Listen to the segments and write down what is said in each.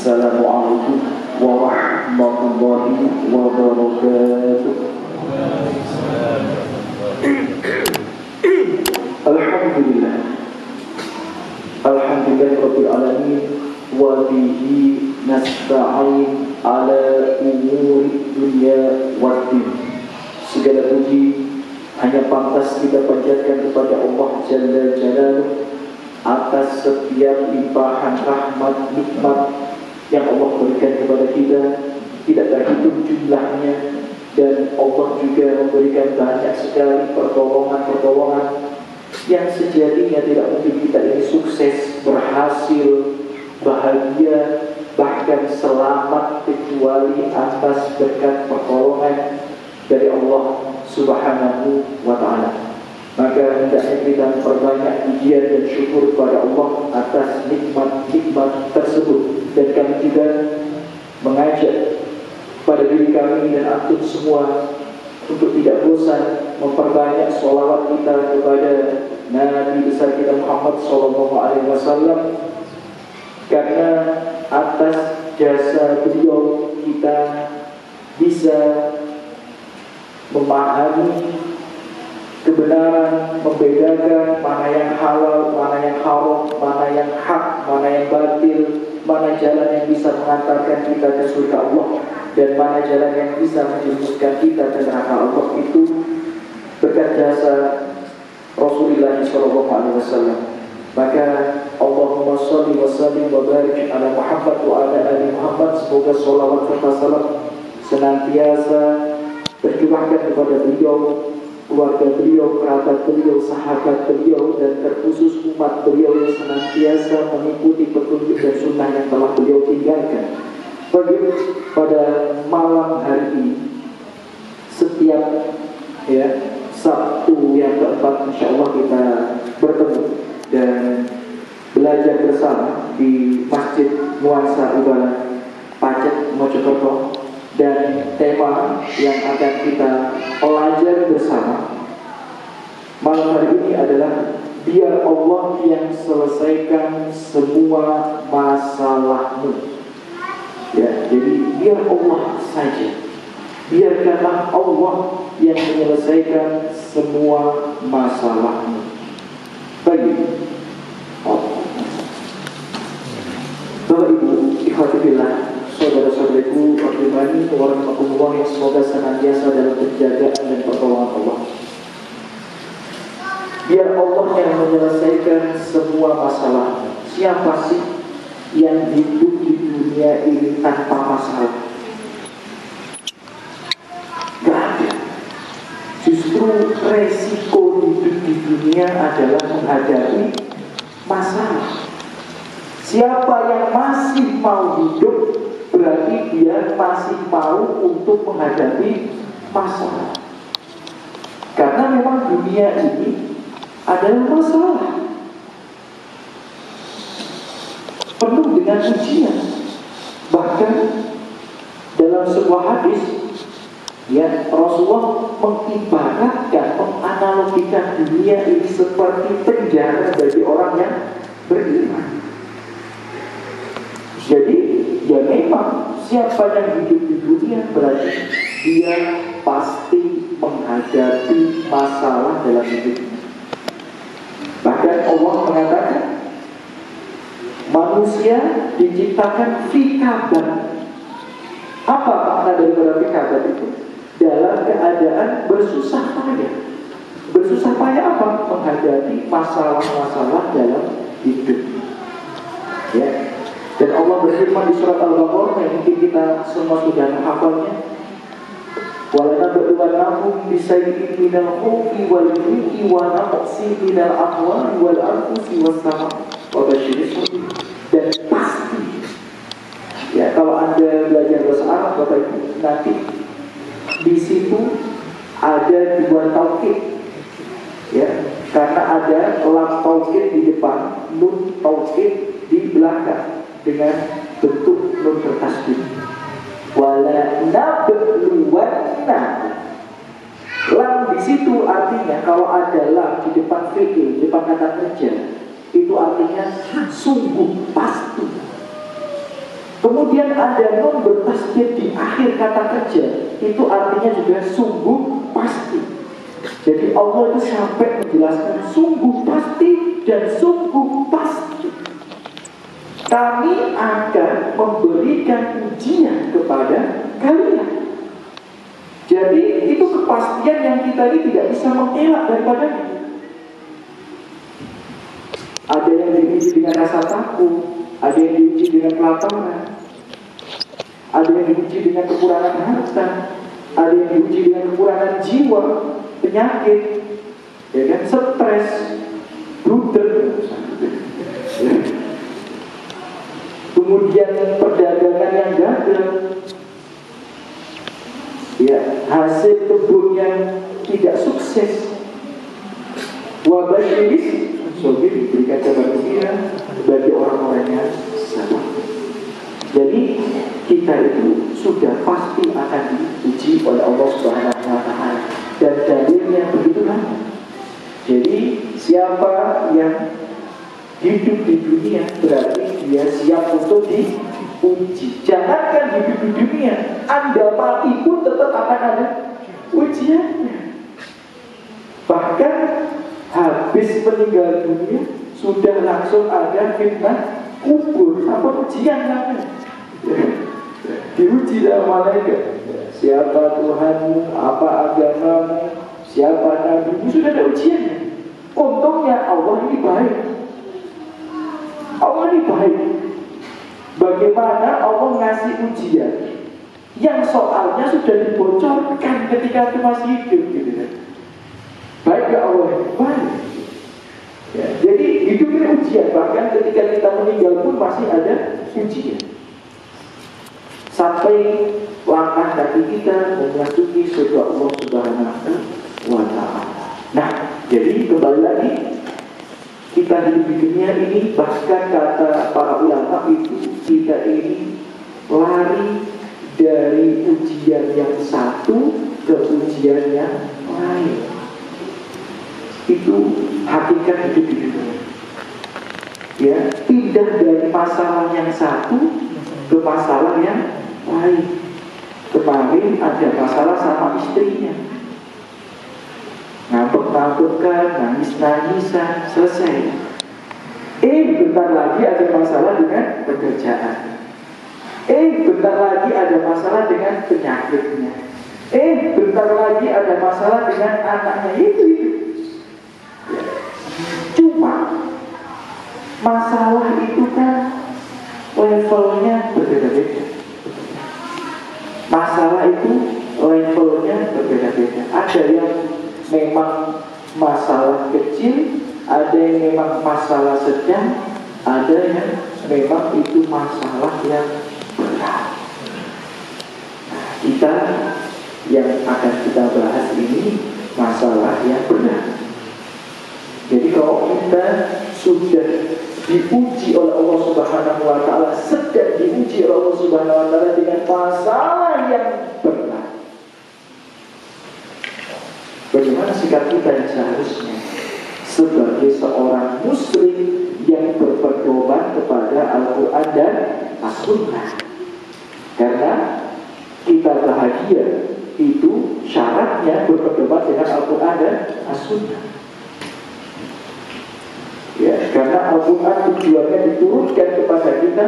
Assalamualaikum warahmatullahi wabarakatuh. Alhamdulillah. Alhamdulillahirabbil alamin wa bihi nasta'in ala umuri dunya waddin. Segala puji hanya pantas kita panjatkan kepada Allah Jalla Jalaluhu atas setiap limpahan rahmat nikmat yang Allah berikan kepada kita, tidak terhitung jumlahnya. Dan Allah juga memberikan banyak sekali pertolongan-pertolongan yang sejatinya tidak mungkin kita ini sukses, berhasil, bahagia, bahkan selamat kecuali atas berkat pertolongan dari Allah Subhanahu wa ta'ala. Maka hendaknya kita memperbanyak pujian dan syukur kepada Allah atas nikmat-nikmat tersebut. Dan kami juga mengajak pada diri kami dan antum semua untuk tidak bosan memperbanyak sholawat kita kepada Nabi besar kita Muhammad SAW, karena atas jasa beliau kita bisa memahami kebenaran, membedakan mana yang halal, mana yang haram, mana yang hak, mana yang batil, mana jalan yang bisa mengantarkan kita ke surga Allah, dan mana jalan yang bisa menjerumuskan kita ke neraka Allah. Itu berkat jasa Rasulullah SAW. Maka Allahumma sholli wa sallim wa barik ala Muhammad wa ala ali Muhammad. Semoga sholawat serta salam senantiasa tercurahkan kepada beliau, keluarga beliau, kerabat beliau, sahabat beliau, dan terkhusus umat beliau yang senantiasa mengikuti petunjuk dan sunnah yang telah beliau tinggalkan. Pada malam hari ini, setiap Sabtu yang keempat, insyaallah kita bertemu dan belajar bersama di Masjid Nuansa Ibadah Pacet, Mojokerto. Dan tema yang akan kita pelajari bersama malam hari ini adalah biar Allah yang selesaikan semua masalahmu. Ya, jadi biar Allah saja, biarkanlah Allah yang menyelesaikan semua masalahmu. Baik, Bapak Ibu, ikhwati fillah, saudara-saudariku, bagaimana warahmatullah yang semoga senantiasa dalam penjagaan dan pertolongan Allah. Biar Allah yang menyelesaikan semua masalah. Siapa sih yang hidup di dunia ini tanpa masalah? Gak ada. Justru resiko hidup di dunia adalah menghadapi masalah. Siapa yang masih mau hidup, berarti dia masih mau untuk menghadapi masalah. Karena memang dunia ini adalah masalah, penuh dengan ujian. Bahkan dalam sebuah hadis, Rasulullah mengibaratkan, menganalogikan dunia ini seperti penjara bagi orang yang beriman. Jadi ya memang siapa yang hidup di dunia berarti dia pasti menghadapi masalah dalam hidupnya. Bahkan Allah mengatakan manusia diciptakan fi kabad. Apa makna daripada fi kabad itu? Dalam keadaan bersusah payah. Bersusah payah apa? Menghadapi masalah-masalah dalam hidup. Ya. Dan Allah berfirman di surat Al-Baqarah yang mungkin kita semua sudah menghafalnya, وَلَنَبْلُوَنَّكُمْ بِشَيْءٍ مِنَ الْخَوْفِ وَالْجُوعِ وَنَقْصٍ مِنَ الْأَمْوَالِ وَالْأَنْفُسِ وَالثَّمَرَاتِ وَبَشِّرِ الصَّابِرِينَ. Dan pasti, ya, kalau Anda belajar bahasa Arab, Bapak Ibu, nanti di situ ada dua taukid, ya, karena ada lam taukid di depan, nun taukid di belakang dengan bentuk nun bertasdid. Wala nabluwanna. Lam di situ artinya kalau ada lam di depan fi'il, di depan kata kerja, itu artinya sungguh pasti. Kemudian ada nun bertasdid di akhir kata kerja, itu artinya juga sungguh pasti. Jadi Allah itu sampai menjelaskan sungguh pasti dan sungguh pasti kami akan memberikan ujian kepada kalian. Jadi itu kepastian yang kita ini tidak bisa mengelak daripadanya. Ada yang diuji dengan rasa takut, ada yang diuji dengan kelaparan, ada yang diuji dengan kekurangan harta, ada yang diuji dengan kekurangan jiwa, penyakit, ya kan, stres, blunder, kemudian perdagangan yang gagal, ya, hasil kebun yang tidak sukses. Wabah ini sobi diberikan kabar gembira bagi orang-orang yang sabar. Jadi kita itu sudah pasti akan diuji oleh Allah Subhanahu wa Ta'ala, dan dalilnya begitu banyak. Jadi siapa yang hidup di dunia berarti dia siap untuk diuji. Jangankan hidup di dunia, Anda mati pun tetap akan ada ujiannya. Bahkan habis meninggal dunia sudah langsung ada fitnah kubur, apa ujian namanya. Diuji dalam malaikat. Siapa Tuhanmu, apa agamamu, siapa nabimu, sudah ada ujiannya. Untungnya Allah ini baik. Allah ini baik. Bagaimana Allah ngasih ujian yang soalnya sudah dibocorkan ketika itu masih hidup, gitu kan? Baik ya Allah, baik. Ya, jadi hidup ini ujian, bahkan ketika kita meninggal pun masih ada ujian. Sampai langkah kaki kita memasuki surga Allah Subhanahu wa Ta'ala. Nah, jadi kembali lagi, kita hidup di dunia ini, bahkan kata para ulama itu, kita ini lari dari ujian yang satu ke ujian yang lain. Itu hakikat hidup di dunia. Ya, pindah dari masalah yang satu ke masalah yang lain. Kemarin ada masalah sama istrinya, ngambek-ngambekan, nangis-nangisan, selesai. Bentar lagi ada masalah dengan pekerjaan. Bentar lagi ada masalah dengan penyakitnya. Bentar lagi ada masalah dengan anaknya. Itu. Cuma masalah itu kan levelnya berbeda-beda. Masalah itu levelnya berbeda-beda. Ada yang memang masalah kecil, ada yang memang masalah sedang, ada yang memang itu masalah yang berat. Nah, kita yang akan kita bahas ini masalah yang berat. Jadi kalau kita sudah diuji oleh Allah Subhanahu wa Ta'ala, sedang diuji oleh Allah Subhanahu wa Ta'ala dengan masalah yang berat, bagaimana sikap kita yang seharusnya sebagai seorang muslim yang berpedoman kepada Al-Quran dan As-Sunnah? Karena kita bahagia itu syaratnya berpedoman dengan Al-Quran dan As-Sunnah. Ya, karena Al-Quran tujuannya diturunkan kepada kita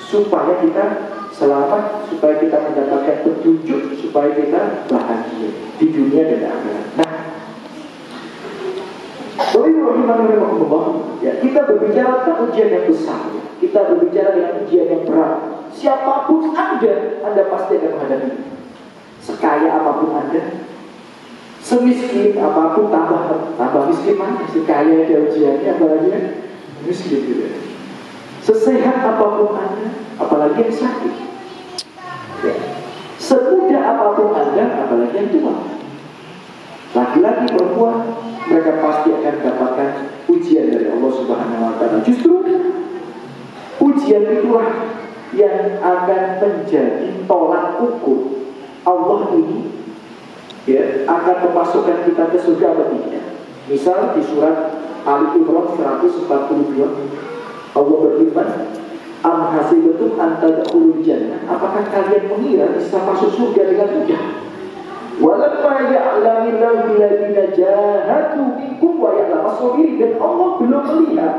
supaya kita selamat, supaya kita mendapatkan petunjuk, supaya kita bahagia di dunia dan akhirat. Nah, ya, kita berbicara tentang ujian yang besar, kita berbicara dengan ujian yang berat. Siapapun Anda pasti akan menghadapi. Sekaya apapun Anda, semiskin apapun, tambah miskin mana? Sekaya ada ujiannya, apalagi miskin gitu. Sesehat apapun Anda, apalagi yang sakit. Ya. Semudah apapun Anda, apalagi yang tua. Laki-laki, perempuan, mereka pasti akan mendapatkan ujian dari Allah Subhanahu wa Ta'ala. Justru ujian itulah yang akan menjadi tolak ukur Allah ini, ya, akan memasukkan kita ke surga atau tidak. Misal di surat Ali Imran 142, Allah berfirman, Am hasibatum an tadkhulul jannah, apakah kalian mengira bisa masuk surga dengan mudah? Walamma ya'lamillahu alladziina jahadu minkum wa ya'lamas sabirin, dan Allah belum melihat.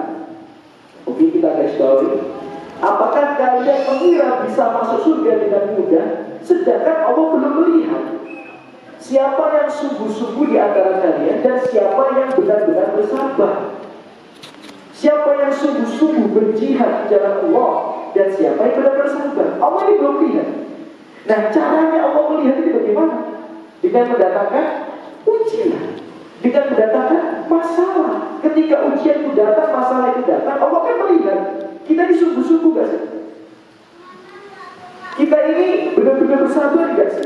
Oke, kita garis bawahi. Apakah kalian mengira bisa masuk surga dengan mudah, sedangkan Allah belum melihat siapa yang sungguh-sungguh di antara kalian dan siapa yang benar-benar bersabar, siapa yang sungguh-sungguh berjihad di jalan Allah dan siapa yang benar-benar bersabar. Allah ini belum lihat. Nah, caranya Allah melihat itu bagaimana? Dengan mendatangkan ujian, dengan mendatangkan masalah. Ketika ujian itu datang, masalah itu datang, Allah kan melihat kita ini sungguh-sungguh gak sih? Kita ini benar-benar bersabar gak sih?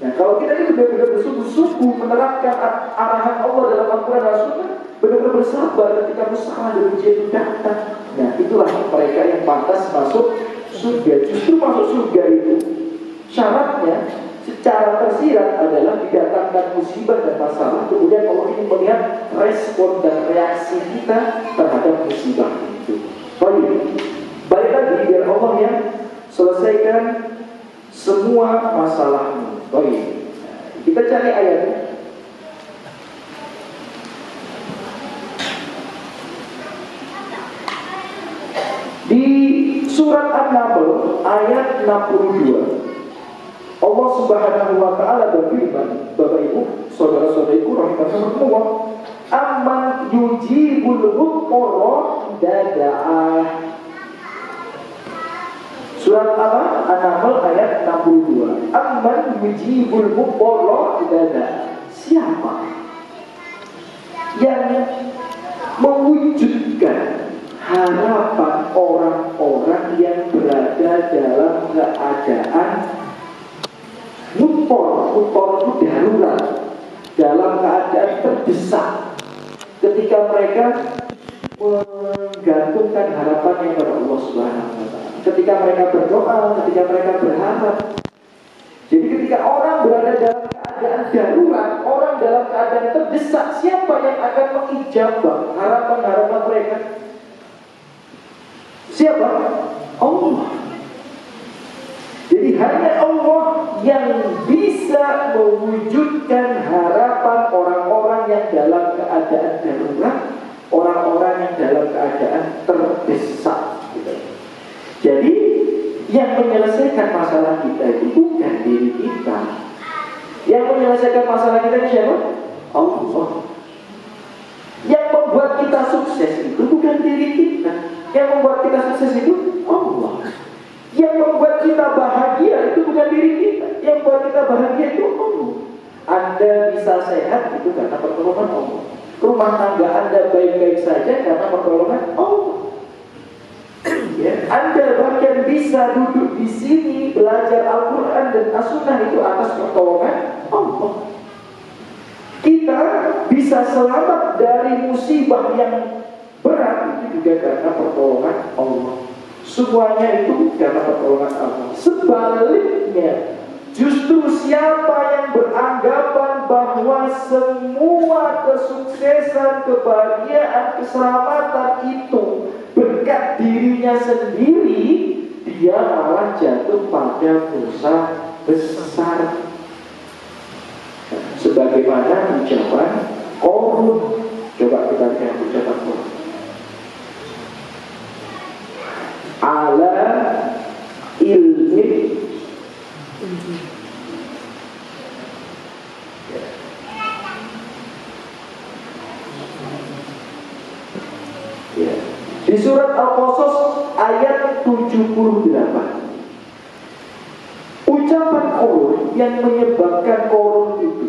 Nah, kalau kita ini benar-benar bersungguh-sungguh menerapkan arahan Allah dalam Al-Quran dan Sunnah, benar-benar bersabar ketika masalah dan ujian itu datang. Nah, itulah mereka yang pantas masuk surga. Justru masuk surga itu syaratnya secara tersirat adalah didatangkan musibah dan masalah, kemudian Allah ingin melihat respon dan reaksi kita terhadap musibah itu. Balik lagi biar Allah yang selesaikan semua masalahmu. Kita cari ayatnya. Di surat An-Naml ayat 62, Allah Subhanahu wa taala berfirman, Bapak Ibu, saudara-saudariku rahimakumullah, amman yujibul mudtarra idza da'ah. Surat apa? An-Naml ayat 62. Amman yujibul mudtarra idza da'ah. Siapa yang mewujudkan harapan orang-orang yang berada dalam keadaan mudtar itu darurat, dalam keadaan terdesak, ketika mereka menggantungkan harapannya kepada Allah Subhanahu wa taala, ketika mereka berdoa, ketika mereka berharap. Jadi ketika orang berada dalam keadaan darurat, orang dalam keadaan terdesak, siapa yang akan mengijabah harapan-harapan mereka? Siapa? Allah. Jadi hanya Allah yang bisa mewujudkan harapan orang-orang yang dalam keadaan darurat, orang-orang yang dalam keadaan terdesak. Jadi yang menyelesaikan masalah kita itu bukan diri kita. Yang menyelesaikan masalah kita itu siapa? Allah. Yang membuat kita sukses itu bukan diri kita. Yang membuat kita sukses itu Allah. Yang membuat kita bahagia itu bukan diri kita. Yang membuat kita bahagia itu Allah. Anda bisa sehat itu karena pertolongan Allah. Rumah tangga Anda baik-baik saja karena pertolongan Allah. Ya, Anda bahkan bisa duduk di sini belajar Al-Quran dan As-Sunnah itu atas pertolongan Allah. Kita bisa selamat dari musibah yang berat itu juga karena pertolongan Allah. Semuanya itu karena pertolongan Allah. Sebaliknya, justru siapa yang beranggapan bahwa semua kesuksesan, kebahagiaan, keselamatan itu berkat dirinya sendiri, dia malah jatuh pada dosa besar. Sebagaimana ucapan Qarun. Coba kita lihat ucapan Qarun. Ala ilmi ya. Di surat Al-Qasas ayat 78, ucapan Qarun yang menyebabkan Qarun itu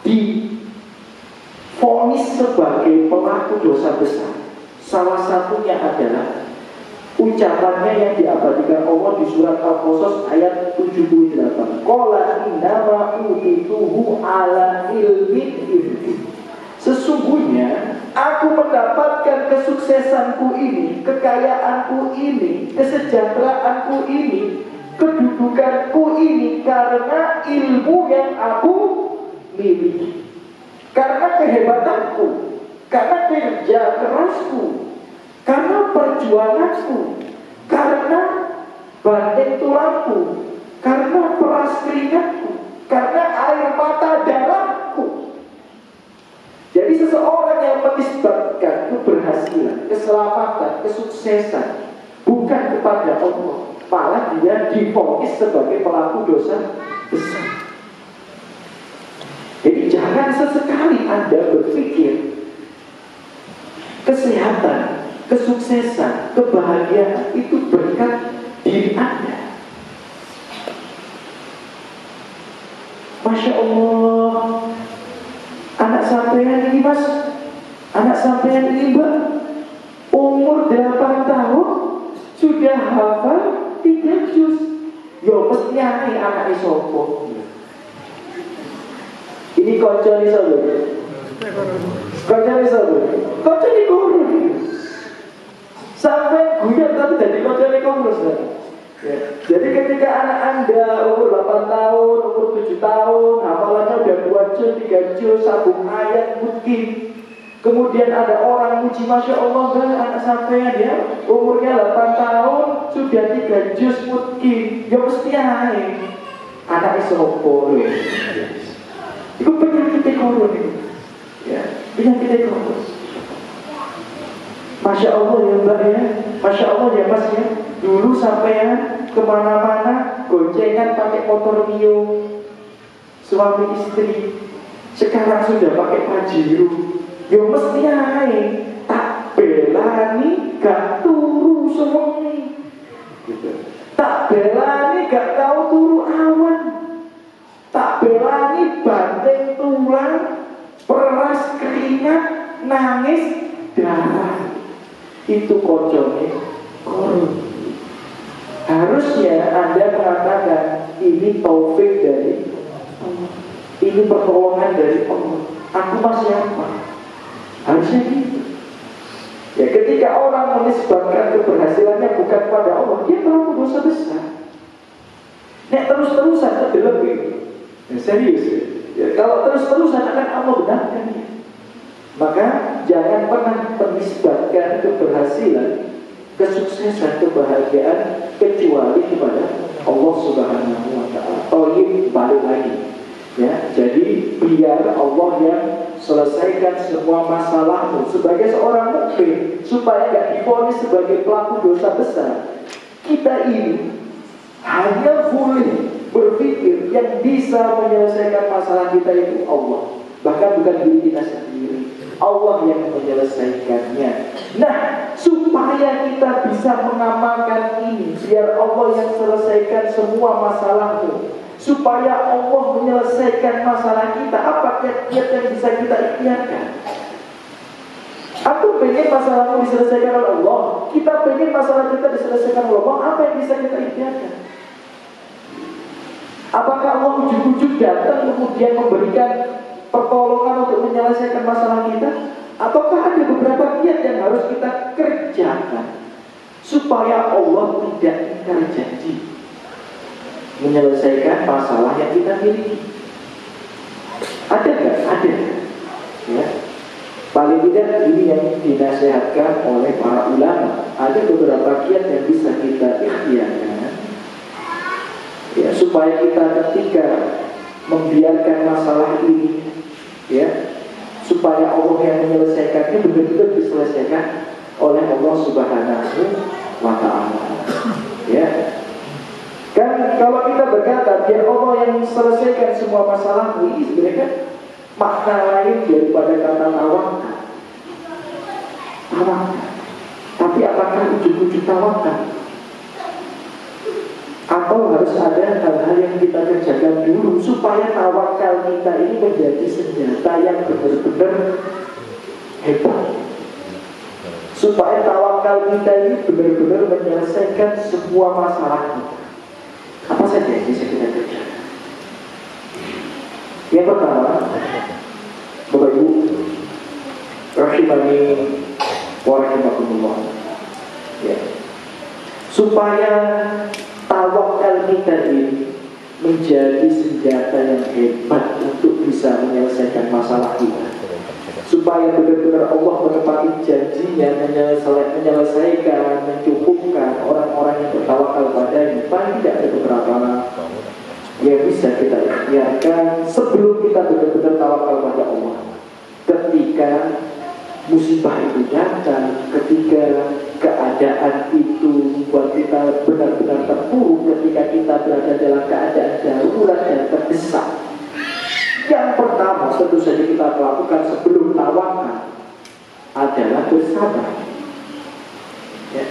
divonis sebagai pelaku dosa besar, salah satunya adalah ucapannya yang diabadikan Allah di surat Al-Qasas ayat 78. Qala innama utituhu ala ilmin indi. Sesungguhnya aku mendapatkan kesuksesanku ini, kekayaanku ini, kesejahteraanku ini, kedudukanku ini karena ilmu yang aku miliki, karena kehebatanku, karena kerja kerasku, karena perjuanganku, karena banting tulangku, karena peras keringatku, karena air mata darahku. Jadi seseorang yang menisbatkan keberhasilan, keselamatan, kesuksesan bukan kepada Allah, malah dia divonis sebagai pelaku dosa besar. Jadi jangan sesekali Anda berpikir kesehatan, kesuksesan, kebahagiaan itu berkat diri Anda. Masya Allah, anak sampean ini mas, anak sampean ini mbak, umur 8 tahun sudah hafal 3 juz. Yo mestinya ini anak isopo. Ini kocok nih sobat. Kocok nih sobat. Kocok nih guru. Sampai guyon tapi jadi kocok nih guru. Ya. Jadi ketika anak Anda umur 8 tahun, umur 7 tahun, hafalannya udah 2 juz, 3 juz, sambung ayat mungkin. Kemudian ada orang muji, Masya Allah kan anak sampean ya, umurnya 8 tahun, sudah 3 juz mungkin. Ya mesti aja anak isopo. Itu penyakit korun itu. Ya, penyakit korun. Masya Allah ya mbak ya, Masya Allah ya mas ya. Dulu sampean kemana-mana goncengan pakai motor Mio, suami istri. Sekarang sudah pakai Pajero. Ya mesti aja tak belani gak turu sewengi. Gitu. Tak belani gak tahu turu awan. Tak belani banting tulang, peras keringat, nangis darah. Itu kocoknya korun. Harusnya Anda mengatakan ini taufik dari Allah, ini pertolongan dari Allah. Aku masih apa? Harusnya gitu. Ya ketika orang menisbatkan keberhasilannya bukan pada Allah, dia melakukan dosa besar. Nek terus-terusan itu lebih. Ya, serius ya, kalau terus-terusan akan Allah benarkan ya. Maka jangan pernah menisbatkan keberhasilan, kesuksesan, kebahagiaan kecuali kepada Allah Subhanahu wa ta'ala. Tauhid balik lagi ya. Jadi biar Allah yang selesaikan semua masalahmu sebagai seorang mukmin, supaya gak divonis sebagai pelaku dosa besar. Kita ini hanya boleh berpikir yang bisa menyelesaikan masalah kita itu Allah, bahkan bukan diri kita sendiri. Allah yang menyelesaikannya. Nah, supaya kita bisa mengamalkan ini, biar Allah yang selesaikan semua masalahmu, supaya Allah menyelesaikan masalah kita, apa kiat-kiat yang bisa kita ikhtiarkan? Aku pengen masalahmu diselesaikan oleh Allah, kita pengen masalah kita diselesaikan oleh Allah, apa yang bisa kita ikhtiarkan? Apakah Allah ujug-ujug datang kemudian memberikan pertolongan untuk menyelesaikan masalah kita? Ataukah ada beberapa kiat yang harus kita kerjakan supaya Allah tidak ingkar janji menyelesaikan masalah yang kita miliki? Ada nggak? Ada. Ya. Paling tidak ini yang dinasihatkan oleh para ulama. Ada beberapa kiat yang bisa kita ikhtiarkan ya, supaya kita ketika membiarkan masalah ini ya, supaya Allah yang menyelesaikannya benar-benar diselesaikan oleh Allah Subhanahu wa ta'ala. Ya. Kan kalau kita berkata biar Allah yang selesaikan semua masalah ini, sebenarnya makna lain daripada kata tawakal. Tawakal. Tapi apakah ujung-ujung tawakal? Atau harus ada hal-hal yang kita kerjakan dulu supaya tawakal kita ini menjadi senjata yang benar-benar hebat, supaya tawakal kita ini benar-benar menyelesaikan semua masalah kita. Apa saja yang bisa kita kerjakan? Yang pertama, Bapak Ibu rahimani wa rahimakumullah ya, supaya tawakal kita ini menjadi senjata yang hebat untuk bisa menyelesaikan masalah kita. supaya benar-benar Allah menepati janjinya, menyelesaikan, mencukupkan orang-orang yang bertawakal padanya. Paling tidak ada beberapa yang bisa kita ikhtiarkan sebelum kita benar-benar tawakal pada Allah. Ketika musibah itu datang, ketika keadaan itu membuat kita benar-benar terpuruk, ketika kita berada dalam keadaan darurat dan terdesak, yang pertama tentu saja kita lakukan sebelum tawakal adalah bersabar. Ya.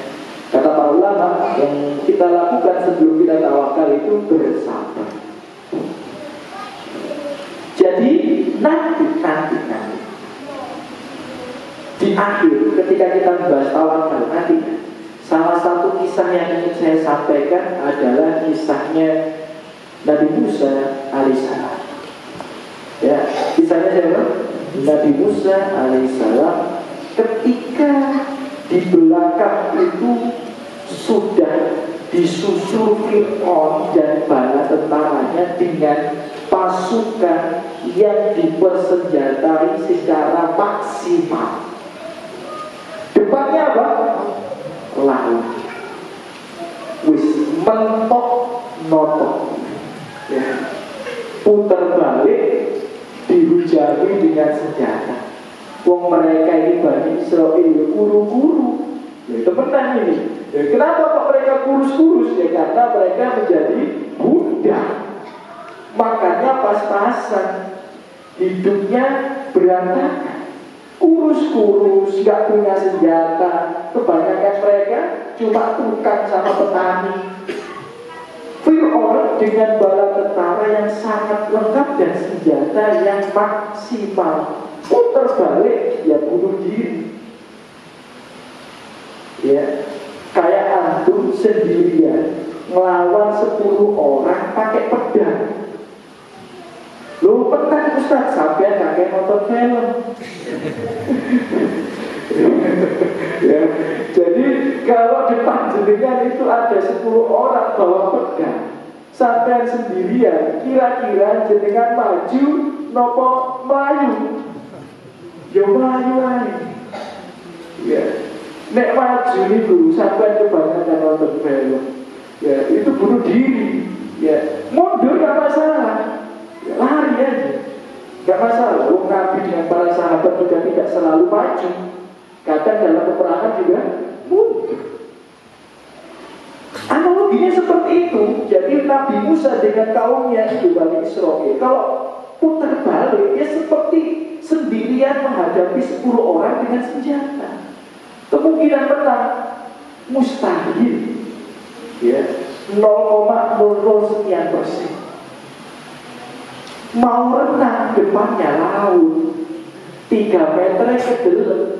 Kata para ulama, yang kita lakukan sebelum kita tawakal itu bersabar. Jadi nanti di akhir ketika kita membahas tawakal nanti, salah satu kisah yang ingin saya sampaikan adalah kisahnya Nabi Musa alaihissalam. Ya, kisahnya siapa? Nabi Musa alaihissalam ketika di belakang itu sudah disusul Fir'aun dan bala tentaranya dengan pasukan yang dipersenjatai secara maksimal. Depannya apa? Laut. Wis mentok notok. Ya. Putar balik, dihujani dengan senjata. Wong mereka ini Bani Israel guru-guru. Ya temenan ini. Ya, kenapa kok mereka kurus-kurus? Ya karena mereka menjadi budak. Makanya pas-pasan hidupnya berantakan. Kurus-kurus, gak punya senjata. Kebanyakan mereka cuma tukang sama petani. Fir'aun dengan bala tentara yang sangat lengkap dan senjata yang maksimal, putar balik, ya bunuh diri. Ya, kayak antum sendirian melawan 10 orang pakai pedang. Lu pedang Ustaz, sampai kakek nonton film. Ya, jadi kalau depan jenengan itu ada 10 orang bawa pedang, sampai sendirian, kira-kira jenengan maju nopo melayu? Ya melayu. Ya, nek maju itu sampai kebanyakan nonton film, ya itu bunuh diri. Ya, mundur gak masalah, ya, lari aja, gak masalah. Wong Nabi dengan para sahabat juga tidak selalu maju. Kadang dalam peperangan juga mundur. Analoginya seperti itu. Jadi Nabi Musa dengan kaumnya itu Bani Israel, kalau putar balik, dia seperti sendirian menghadapi 10 orang dengan senjata. Kemungkinan menang mustahil. Ya, 0,00 sekian %. Mau renang depannya laut 3 meter kedelep.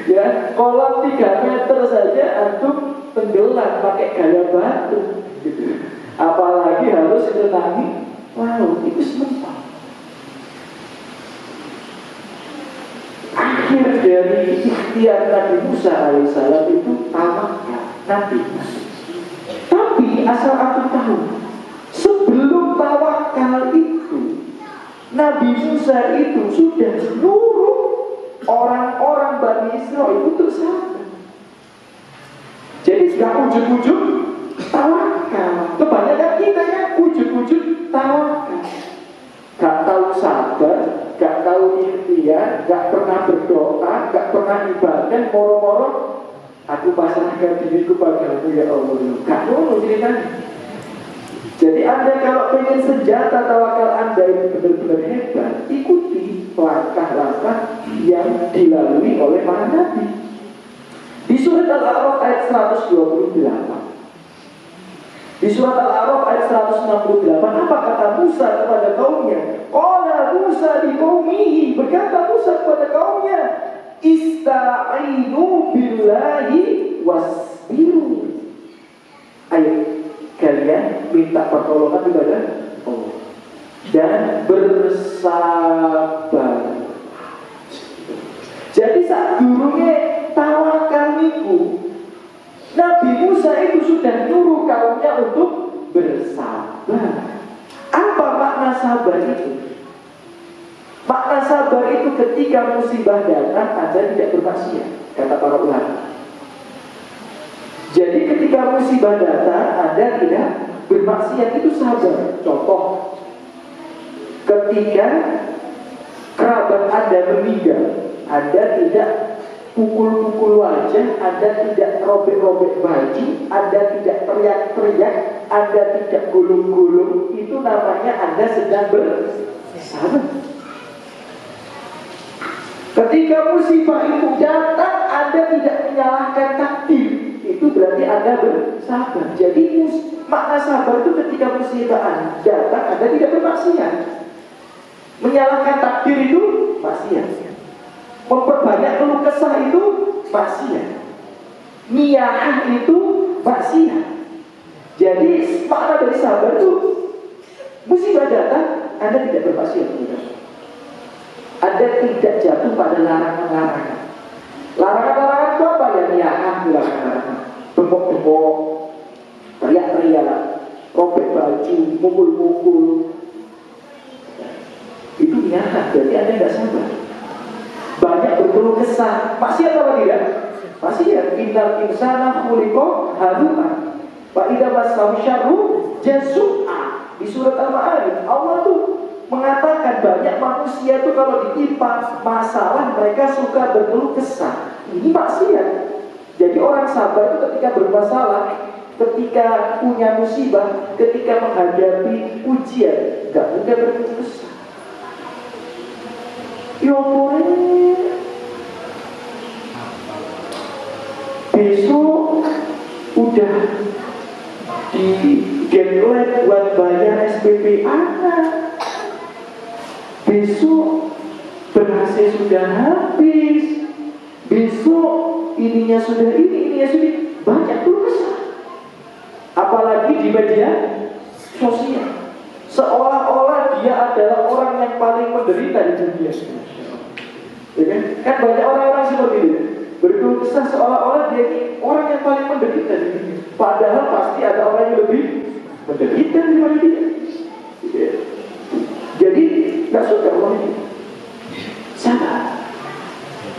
Ya, kolam 3 meter saja antum tenggelam pakai gaya batu, gitu. Apalagi harus renangi laut, itu sebentar. Akhir dari ikhtiar Nabi Musa alaihissalam itu tawakal Nabi. Tapi asal aku tahu, sebelum tawakal itu Nabi Musa itu sudah nyuruh orang-orang Bani Israel itu sabar. Jadi gak ujuk-ujuk tawakal. Kebanyakan kita kan ujuk-ujuk tawakal. Gak tahu sabar, gak tahu ikhtiar, gak pernah berdoa, gak pernah ibadah, moro-moro aku pasrahkan diriku padamu ya Allah. Gak ngono ceritanya. Jadi Anda kalau pengen senjata tawakal Anda ini benar-benar hebat, ikuti langkah-langkah yang dilalui oleh para nabi. Di surat Al-A'raf ayat 128, di surat Al-A'raf ayat 168, apa kata Musa kepada kaumnya? Qala Musa li qaumihi, berkata Musa kepada kaumnya, ista'inu billahi wasbiru. Ayo kalian minta pertolongan kepada Allah dan bersabar. Jadi saat durungnya tawakal niku, Nabi Musa itu sudah nyuruh kaumnya untuk bersabar. Apa makna sabar itu? Makna sabar itu ketika musibah datang Anda tidak bermaksiat, kata para ulama. Jadi ketika musibah datang Anda tidak bermaksiat, itu sabar. Contoh, ketika kerabat Anda meninggal, Anda tidak pukul-pukul wajah, Anda tidak robek-robek baju, Anda tidak teriak-teriak, Anda tidak gulung-gulung. Itu namanya Anda sedang bersabar. Ketika musibah itu datang, Anda tidak menyalahkan takdir, itu berarti Anda bersabar. Jadi makna sabar itu ketika musibah datang, Anda tidak bermaksiat. Menyalahkan takdir itu maksiat. Memperbanyak keluh kesah itu maksiat. Niyahah itu maksiat. Jadi makna dari sabar itu musibah datang, Anda tidak bermaksiat. Anda tidak jatuh pada larangan-larangan. Larangan-larangan itu apa ya? Niyahah, larangan-larangan. Bengkok-bengkok, teriak-teriak, robek baju, mukul-mukul. Itu niyahah, berarti Anda tidak sabar. Banyak berkeluh kesah, maksiat apa tidak? Maksiat. Innal insana khuliqa halu'a wa idza massahu syarru jazua. Di surat Al-Ma'arij Allah tuh mengatakan banyak manusia tuh kalau ditimpa masalah mereka suka berkeluh kesah. Ini maksiat. Jadi orang sabar itu ketika bermasalah, ketika punya musibah, ketika menghadapi ujian, nggak mudah berkeluh kesah. Ya boleh. Besok udah di deadline buat bayar SPP anak. Besok berhasil sudah habis. Besok ininya sudah ininya sudah. Banyak tuh kesah. Apalagi di media sosial. Seolah-olah dia adalah orang yang paling menderita di dunia. Ya kan banyak orang-orang seperti itu. Berkeluh kesah seolah-olah dia ini orang yang paling menderita di dunia. Padahal pasti ada orang yang lebih menderita daripada dia. Ya. Jadi nggak suka orang ini. Sabar.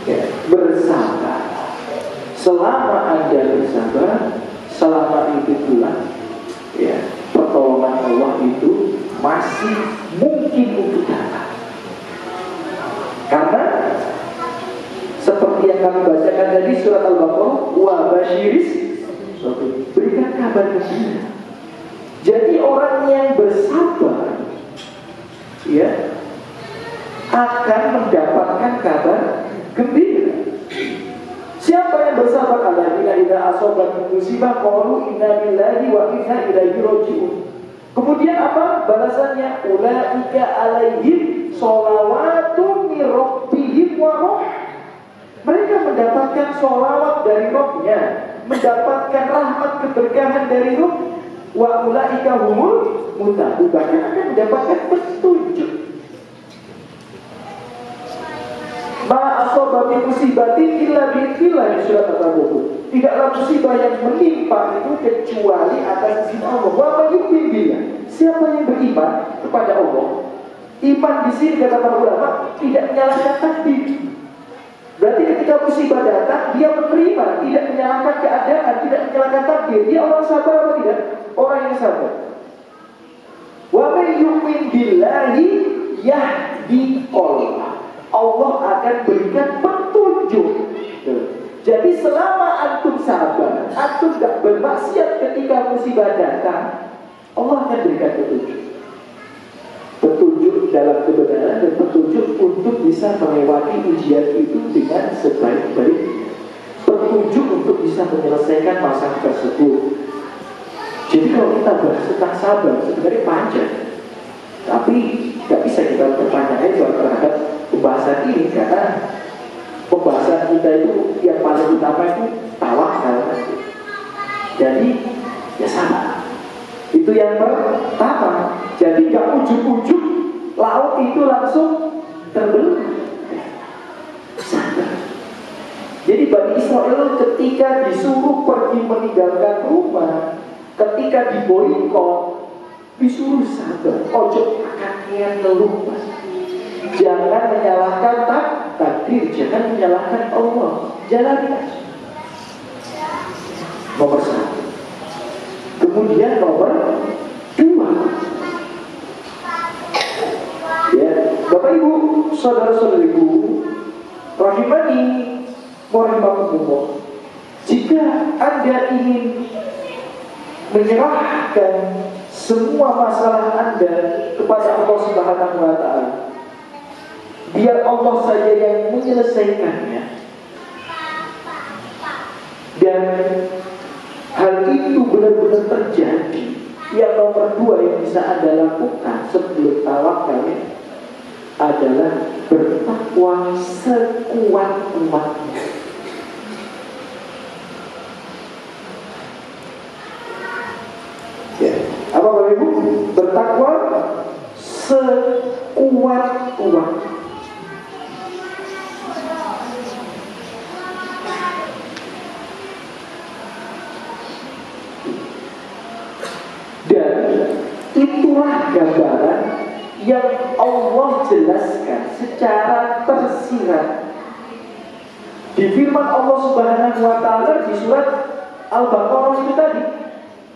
Ya, bersabar. Selama Anda bersabar, selama itu pula, ya, pertolongan Allah itu masih mungkin untuk datang. Karena seperti yang kami bacakan tadi surat Al-Baqarah, wa basyiris, berikan kabar gembira. Jadi orang yang bersabar, ya, akan mendapatkan kabar gembira. Siapa yang bersabar? Alladzina idza asabat musibah qalu inna lillahi wa inna ilaihi raji'un. Kemudian apa balasannya? Ulaika alaihim sholawatun min rabbihim wa rahmah. Mereka mendapatkan sholawat dari Rabbnya, mendapatkan rahmat keberkahan dari Rabb. Wa ulaika humul muhtadun, bahkan akan mendapatkan petunjuk. Ma asaba min musibatin illa bi'idznillah, surat At-Taubah. Tidaklah musibah yang menimpa itu kecuali atas izin Allah. Wa man yu'min billah, siapa yang beriman kepada Allah. Iman di sini kata para ulama tidak menyalahkan takdir. Berarti ketika musibah datang dia menerima, tidak menyalahkan keadaan, tidak menyalahkan takdir. Dia orang sabar atau tidak? Orang yang sabar. Wa man yu'min billahi yahdi qalbah. Allah akan berikan petunjuk. Jadi selama antum sabar, antum tidak bermaksiat ketika musibah datang, Allah akan berikan petunjuk. Petunjuk dalam kebenaran dan petunjuk untuk bisa melewati ujian itu dengan sebaik-baiknya. Petunjuk untuk bisa menyelesaikan masalah tersebut. Jadi kalau kita bahas tentang sabar sebenarnya panjang, tapi tidak bisa kita berpanjang lebar terhadap pembahasan ini karena pembahasan kita itu yang paling utama itu tawakal. Jadi ya sabar. Itu yang pertama. Jadi gak ujuk-ujuk laut itu langsung terbelah. Sabar. Jadi Bani Israel ketika disuruh pergi meninggalkan rumah, ketika diboikot, disuruh sabar. Ojo kakean ngeluh. Jangan menyalahkan takdir, jangan menyalahkan Allah. Jalani aja. Nomor 1. Kemudian nomor 2, ya, Bapak Ibu, saudara-saudariku, rahimani wa rahimakumullah. Jika Anda ingin menyerahkan semua masalah Anda kepada Allah Subhanahu wa Ta'ala, biar Allah saja yang menyelesaikannya, dan hal itu benar-benar terjadi, yang nomor 2 yang bisa Anda lakukan sebelum tawakal adalah bertakwa sekuat-kuatnya. Ya, apa Bapak Ibu? Bertakwa sekuat-kuatnya. Dan itulah gambaran yang Allah jelaskan secara tersirat di firman Allah Subhanahu wa Ta'ala di surat Al-Baqarah itu tadi.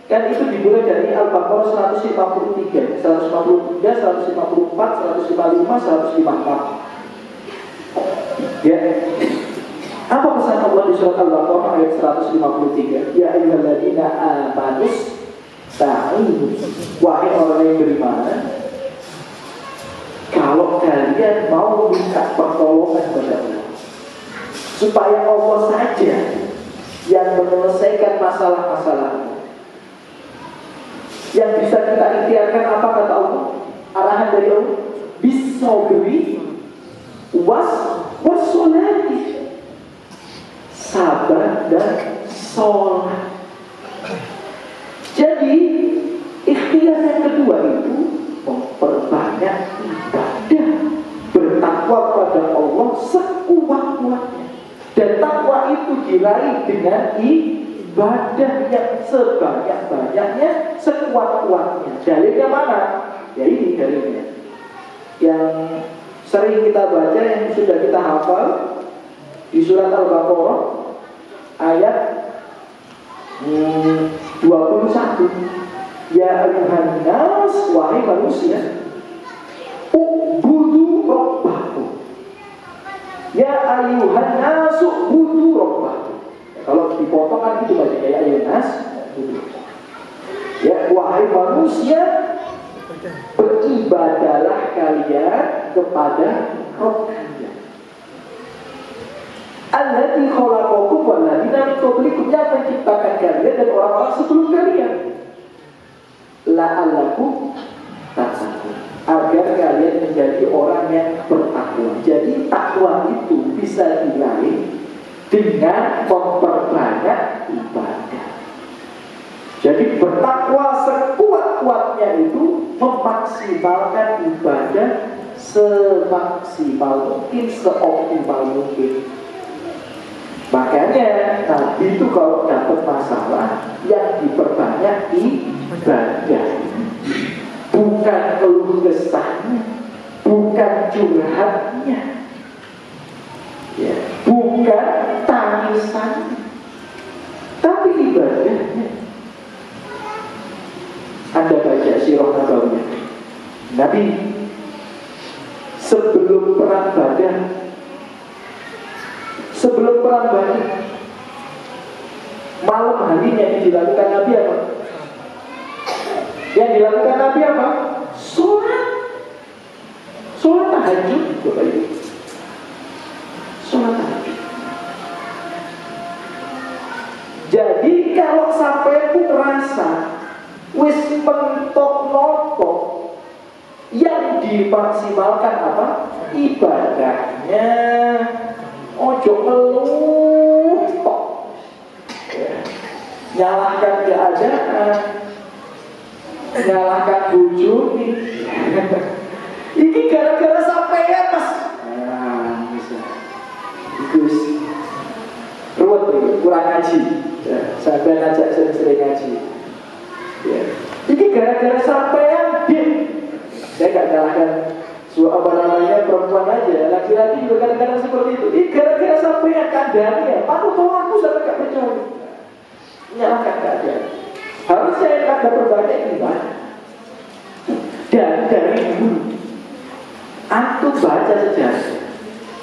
Kan itu dimulai dari Al-Baqarah 153, 153, 154, 155, 156. Ya. Apa pesan Allah di surat Al-Baqarah ayat 153? Ya ayyuhalladzina amanus ta'inu, wahai orang yang beriman, kalau kalian mau minta pertolongan kepada Allah, supaya Allah saja yang menyelesaikan masalah-masalahmu. Yang bisa kita ikhtiarkan apa kata Allah? Arahan dari Allah, bisobri wassolati, sabar dan sholat. Jadi ikhtiar yang kedua itu memperbanyak ibadah, bertakwa kepada Allah sekuat-kuatnya. Dan takwa itu diraih dengan ibadah yang sebanyak-banyaknya, sekuat-kuatnya. Dalilnya mana? Ya ini dalilnya yang sering kita baca, yang sudah kita hafal di surat Al-Baqarah ayat 21. Ya ayuhan nas, wahai manusia, ubudu rabbakum. Ya ayuhan nas, ubudu rabbakum. Kalau dipotong kan itu baca ya ayuhan nas, ya wahai manusia, beribadahlah kalian kepada Rabb kalian. Alladzi khalaqakum walladzina min qablikum, yang menciptakan kalian dan orang-orang sebelum kalian. La'allakum tattaqun, agar kalian menjadi orang yang bertakwa. Jadi takwa itu bisa diraih dengan memperbanyak ibadah. Jadi bertakwa sekuat-kuatnya itu memaksimalkan ibadah semaksimal mungkin, seoptimal mungkin. Makanya Nabi itu kalau dapat masalah yang diperbanyak ibadah, bukan keluh kesahnya, bukan curhatnya, ya, bukan tangisannya, tapi ibadahnya. Anda baca sirah Nabawiyah Nabi sebelum perang Badar, malam harinya yang dilakukan Nabi apa? Yang dilakukan Nabi apa? Sholat tahajud, Bapak Ibu. Sholat tahajud. Jadi kalau sampai pun rasa wis mentok nopo, yang dimaksimalkan apa? Ibadahnya. Ojo ngeluh kok, nyalahkan keadaan, nyalahkan bujuk nih. Ini gara-gara sampean mas. Nah, bisa. Terus ruwet nih, kurang ngaji. Ya, sampean ajak sering-sering ngaji. Ya. Ini gara-gara sampean, dia. Saya gak nyalahkan apa namanya, perempuan aja, laki-laki juga kadang-kadang seperti itu. Ini gara-gara sampai yang kandang ya, aku tahu aku sampai gak percaya. Menyalahkan keadaan. Harusnya yang ada berbagai gimana? Dan dari dulu, aku baca sejarah,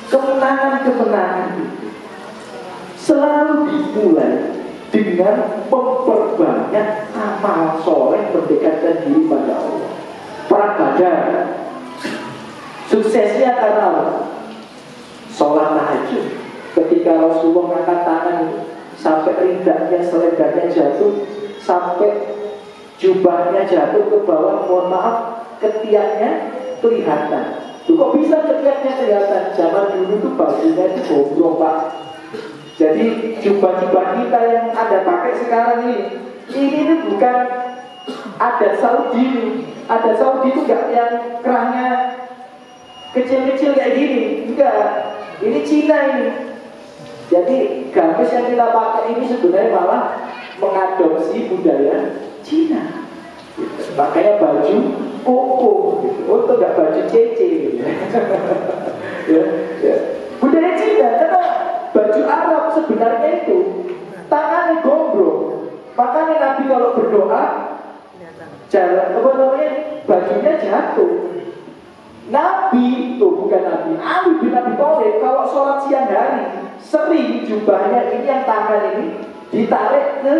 kemenangan-kemenangan itu selalu dimulai dengan memperbanyak amal soleh mendekatkan diri pada Allah. Perang Badar suksesnya karena apa? Sholat tahajud. Ketika Rasulullah mengangkat tangan sampai rindaknya, selendangnya jatuh, sampai jubahnya jatuh ke bawah, mohon maaf, ketiaknya kelihatan. Kok bisa ketiaknya kelihatan? Zaman dulu tuh bajunya itu gombrong, Pak. Jadi jubah-jubah kita yang Anda pakai sekarang ini tuh bukan adat Saudi. Adat Saudi itu enggak yang kerahnya kecil-kecil kayak gini, enggak. Ini Cina ini. Jadi gamis yang kita pakai ini sebenarnya malah mengadopsi budaya Cina. Makanya baju koko, gitu. Untuk enggak baju cece, gitu. ya. Budaya Cina, karena baju Arab sebenarnya itu tangannya gombrong. Makanya Nabi kalau berdoa jalan, apa namanya, bajunya jatuh. Nabi itu bukan Nabi, Ali bin Abi Thalib kalau sholat siang hari sering jubahnya ini yang tangan ini ditarik ke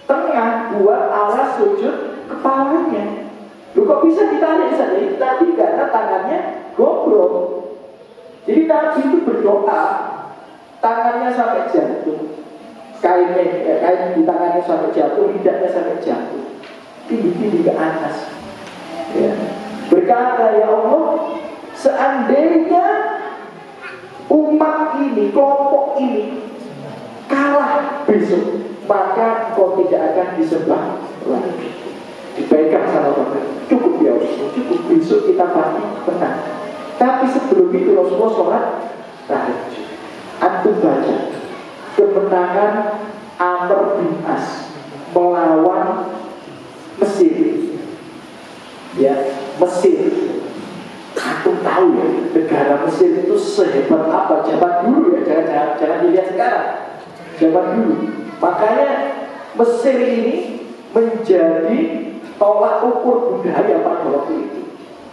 tengah buat alas sujud kepalanya. Loh kok bisa ditarik saja? Nabi karena tangannya gombrong. Jadi Nabi itu berdoa tangannya sampai jatuh, kain di tangannya sampai jatuh, lidahnya sampai jatuh, tinggi-tinggi ke atas. Ya. Berkata, ya Allah, seandainya umat ini, kelompok ini kalah besok, maka kau tidak akan disembah lagi. Dipegang sama Allah. Cukup ya Allah, cukup, besok kita pasti menang. Tapi sebelum itu Rasulullah sholat tahajud. Antum baca kemenangan Amr bin As melawan Mesir. Ya, Mesir. Aku tahu ya, negara Mesir itu sehebat apa zaman dulu ya, jangan dilihat sekarang. Zaman dulu. Makanya Mesir ini menjadi tolak ukur budaya pada waktu itu.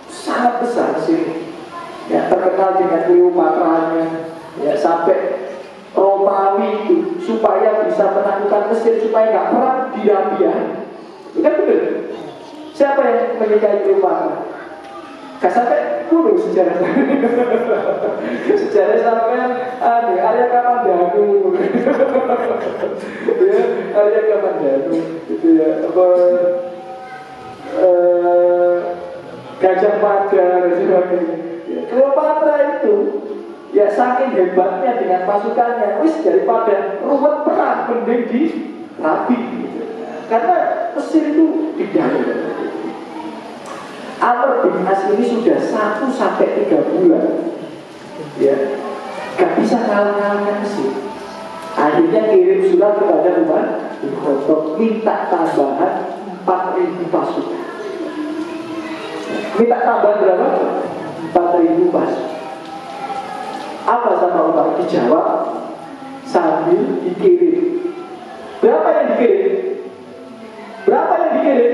Sangat besar Mesir. Ya, terkenal dengan Cleopatra-nya. Ya, sampai Romawi itu supaya bisa menaklukkan Mesir, supaya nggak perang di Arabia. Kan betul? Siapa yang menikahi Cleopatra? Gak sampai kuno sejarah. Sejarah sampai Arya Kamandanu. Ya, Arya Kamandanu itu ya, apa Gajah Mada dan sebagainya. Cleopatra itu ya saking hebatnya dengan pasukannya, wis daripada ruwet perang mending di rapi gitu. Karena Mesir itu didahului. Amr bin As ini sudah 1-3 bulan ya gak bisa ngalah-ngalahkan Mesir. Akhirnya kirim surat kepada Umar bin Khattab minta tambahan 4.000 pasukan. Minta tambahan berapa? 4.000 pasukan. Apa sama Umar? Dijawab sambil dikirim. Berapa yang dikirim? Berapa yang dikirim?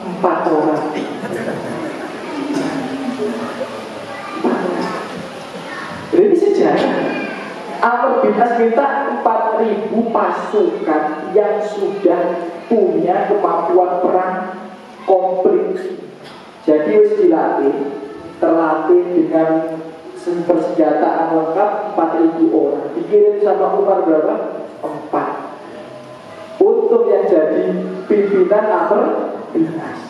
4 orang. Ini sejarah. Amr bin As minta 4.000 pasukan yang sudah punya kemampuan perang komplit. Jadi wis dilatih, terlatih dengan persenjataan lengkap 4.000 orang. Dikirim sama Umar berapa? 4. Untuk yang jadi pimpinan Amr bin As.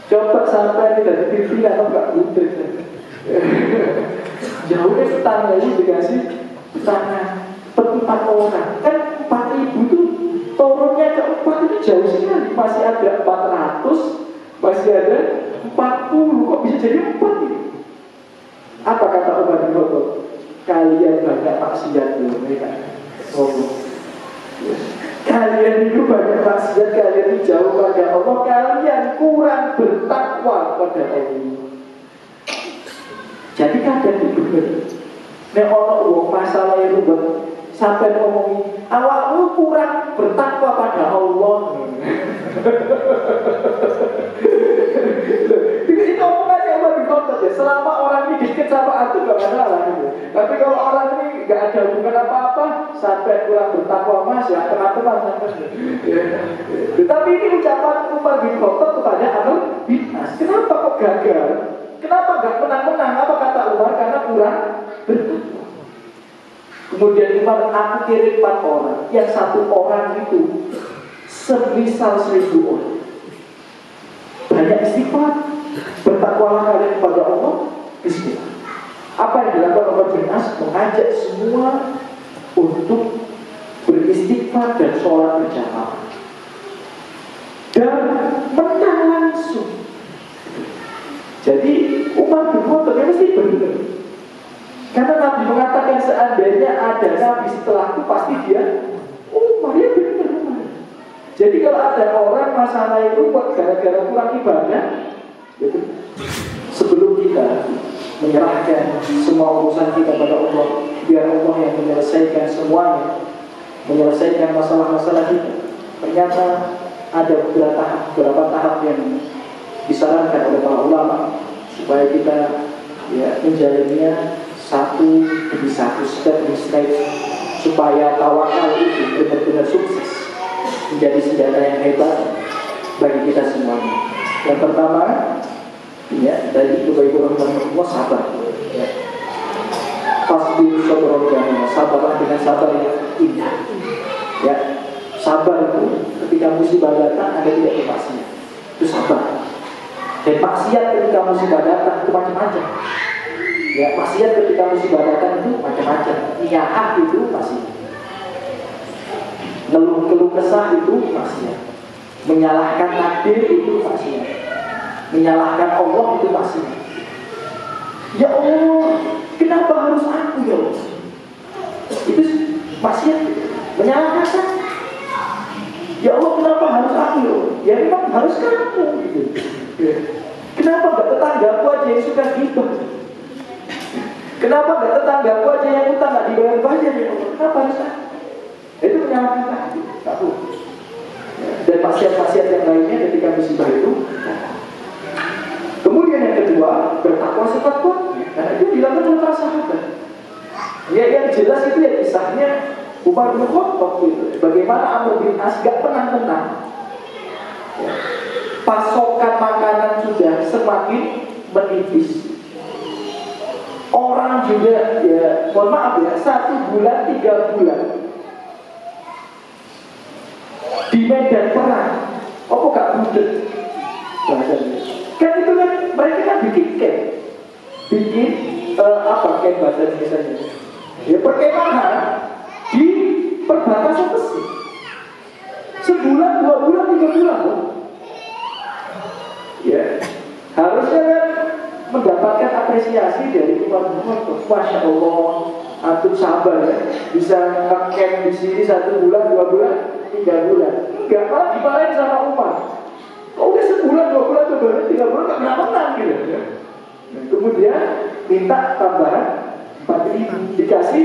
Coba sampai tidak dipilih atau enggak buntut. Jauhnya petani ini dikasih tanah per 4 orang. Kan 4.000 itu turunnya ke 4 itu jauh sekali. Masih ada 400, masih ada 40. Kok bisa jadi 4 ini? Apa kata Umar bin Khattab? Kalian banyak maksiat dulu, mereka ngomong. Kalian itu banyak maksiat, kalian jauh pada Allah, kalian kurang bertakwa pada Allah. Jadi kadang itu bener. Nek ono wong masalah itu sampai ngomongin awakmu kurang bertakwa pada Allah. Itu omongannya Allah di konten ya. Selama orang ini dikit sama aku gak masalah gitu. Tapi kalau orang ini gak ada hubungan apa-apa, sampai kurang bertakwa mas ya teman-teman. Tapi ini ucapan Umar bin Khattab kepada Amr bin As. Kenapa kok gagal? Kenapa gak menang-menang? Apa kata Umar? Karena kurang bertakwa. Kemudian Umar, aku kirim 4 orang. Yang 1 orang itu semisal 1000 orang. Banyak istighfar. Bertakwalah kalian kepada Allah. Bismillah. Apa yang dilakukan Umar bin As? Mengajak semua untuk beristighfar dan sholat berjamaah. Dan menang langsung. Jadi Umar bin Khattab mesti benar. Karena Nabi mengatakan seandainya ada Nabi setelahku pasti dia Maria benar. Jadi kalau ada orang masalah itu buat gara-gara kurang ibadah, gitu. Sebelum kita menyerahkan semua urusan kita pada Allah, biar Allah yang menyelesaikan semuanya, menyelesaikan masalah-masalah kita. Ternyata ada beberapa tahap yang disarankan oleh para ulama supaya kita menjalannya satu demi satu, step demi step, supaya tawakal itu benar-benar sukses menjadi senjata yang hebat bagi kita semuanya. Yang pertama, dari Ibu Rahimahullah, sabar. Fasbir sabran jamila, sabarlah dengan sabar yang indah. Ya, sabar itu ketika musibah datang Anda tidak bermaksiat, itu sabar. Dan maksiat ketika musibah datang itu macam-macam. Ya, maksiat ketika musibah datang itu macam-macam. Niyahah itu maksiat. Ngeluh kesah itu maksiat. Menyalahkan takdir itu maksiat. Menyalahkan Allah itu maksiat. Ya Allah, kenapa harus aku ya Allah? Itu maksiat. Menyalahkan saya. Ya Allah, kenapa harus aku ya Allah? Ya memang harus kamu gitu. Ya. Kenapa gak tetanggaku aja yang suka gibah? Kenapa gak tetanggaku aja yang utang gak dibayar bayar ya Allah? Kenapa harus aku? Itu menyalahkan takdir. Aku. Dan maksiat-maksiat yang lainnya ketika musibah itu. Kemudian yang kedua, bertakwa setakwa. Karena itu dilakukan oleh para sahabat. Ya, yang jelas itu ya kisahnya Umar bin Khattab itu. Bagaimana Amr bin As gak tenang-tenang. Ya. Pasokan makanan sudah semakin menipis. Orang juga ya, mohon maaf ya, 1 bulan 3 bulan di medan perang. Apa gak budek bahasanya? Kan itu kan mereka kan bikin camp, bikin camp bahasa misalnya. Ya perkemahan di perbatasan besi. Sebulan, 2 bulan, 3 bulan. Ya, harusnya kan mendapatkan apresiasi dari Umar bin Khattab. Masya Allah, antum sabar ya, bisa nge-camp di sini 1 bulan, 2 bulan, 3 bulan. Enggak, malah dimarahin sama Umar. Kok udah sebulan, 2 bulan, 2 bulan, 3 bulan gak menang gitu ya. Nah, kemudian minta tambahan 4.000, dikasih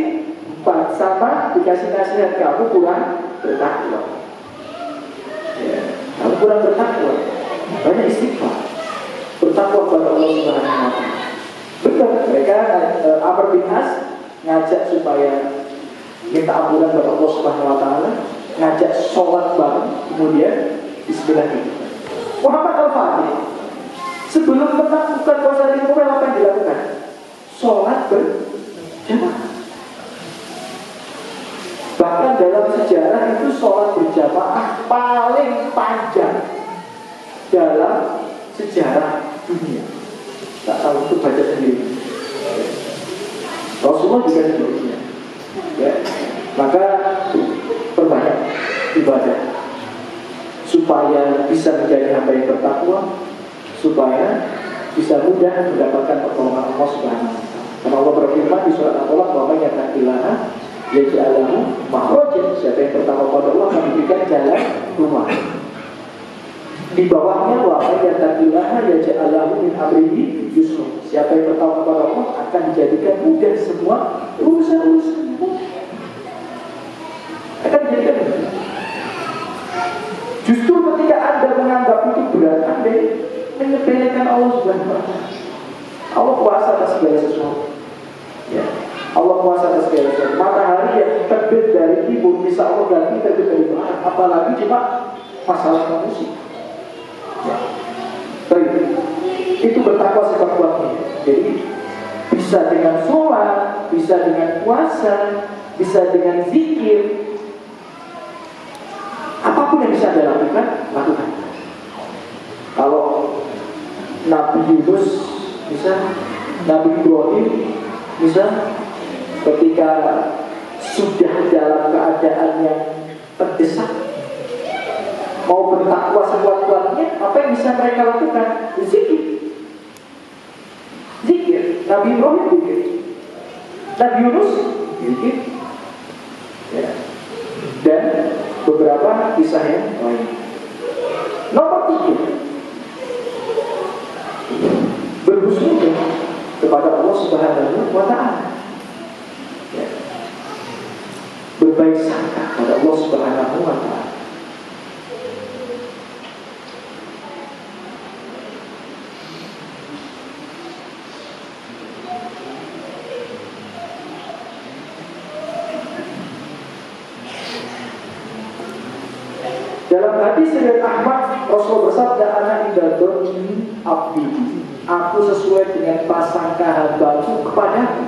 4 sama dikasih nasihat, kamu kurang bertakwa. Ya, kamu kurang bertakwa. Banyak istighfar, bertakwa kepada Allah Subhanahu wa Ta'ala. Betul, mereka Amr bin As ngajak supaya minta ampunan kepada Allah Subhanahu wa Ta'ala, ngajak sholat bareng, kemudian bismillahirrahmanirrahim. Muhammad Al-Fatih sebelum melakukan puasa di rumah apa yang dilakukan? Sholat berjamaah. Bahkan dalam sejarah itu sholat berjamaah paling panjang dalam sejarah dunia. Tak tahu itu baca sendiri. Rasulullah juga sebelumnya. Ya, maka perbanyak ibadah supaya bisa menjadi hamba yang bertakwa, supaya bisa mudah mendapatkan pertolongan Allah Subhanahu wa Ta'ala. Karena Allah berfirman di surat Al-Falaq, "Wa may yattaqillaha yaj'al lahu makhrajan." Siapa yang bertakwa kepada Allah akan diberikan jalan keluar. Di bawahnya wa yattaqillaha yaj'al lahu min amrihi yusra. Siapa yang bertakwa kepada Allah akan dijadikan mudah semua urusan-urusan. Akan dijadikan mudah. Justru ketika Anda menganggap itu berat, Anda menyepelekan Allah Subhanahu wa Ta'ala. Allah kuasa atas segala sesuatu. Ya. Allah kuasa atas segala sesuatu. Matahari yang terbit dari timur bisa Allah ganti terbit dari barat. Apalagi cuma masalah manusia. Ya. Baik. Itu bertakwa sifat kuatnya. Jadi bisa dengan sholat, bisa dengan puasa, bisa dengan zikir. Apapun yang bisa Anda lakukan, lakukan. Kalau Nabi Yunus bisa, Nabi Ibrahim bisa, ketika sudah dalam keadaan yang terdesak, mau bertakwa sekuat-kuatnya, apa yang bisa mereka lakukan? Zikir. Zikir. Nabi Ibrahim zikir, Nabi Yunus zikir, ya. Dan beberapa kisah yang lain. Nomor 3, berhusnuzon kepada Allah Subhanahu wa Ta'ala. Ya. Berbaik sangka kepada Allah Subhanahu wa Ta'ala. Dalam hadis riwayat Ahmad, Rasul bersabda, "Ana ibadun abdi." Aku sesuai dengan prasangka hambaku kepadaku.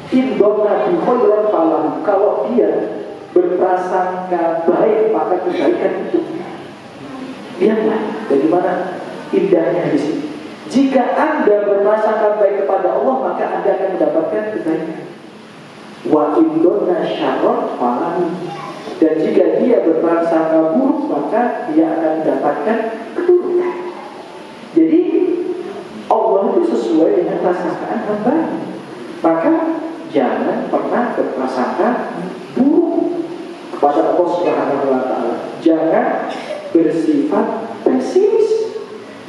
Indona bi khairan falahu. Kalau dia berprasangka baik, maka kebaikan itu. Lihatlah bagaimana indahnya di sini. Jika Anda berprasangka baik kepada Allah, maka Anda akan mendapatkan kebaikan. Wa indona syarran falahu. Dan jika dia berprasangka buruk, maka dia akan mendapatkan keburukan. Jadi Allah itu sesuai dengan prasangkaan hamba. Maka jangan pernah berprasangka buruk kepada Allah Subhanahu wa Ta'ala. Jangan bersifat pesimis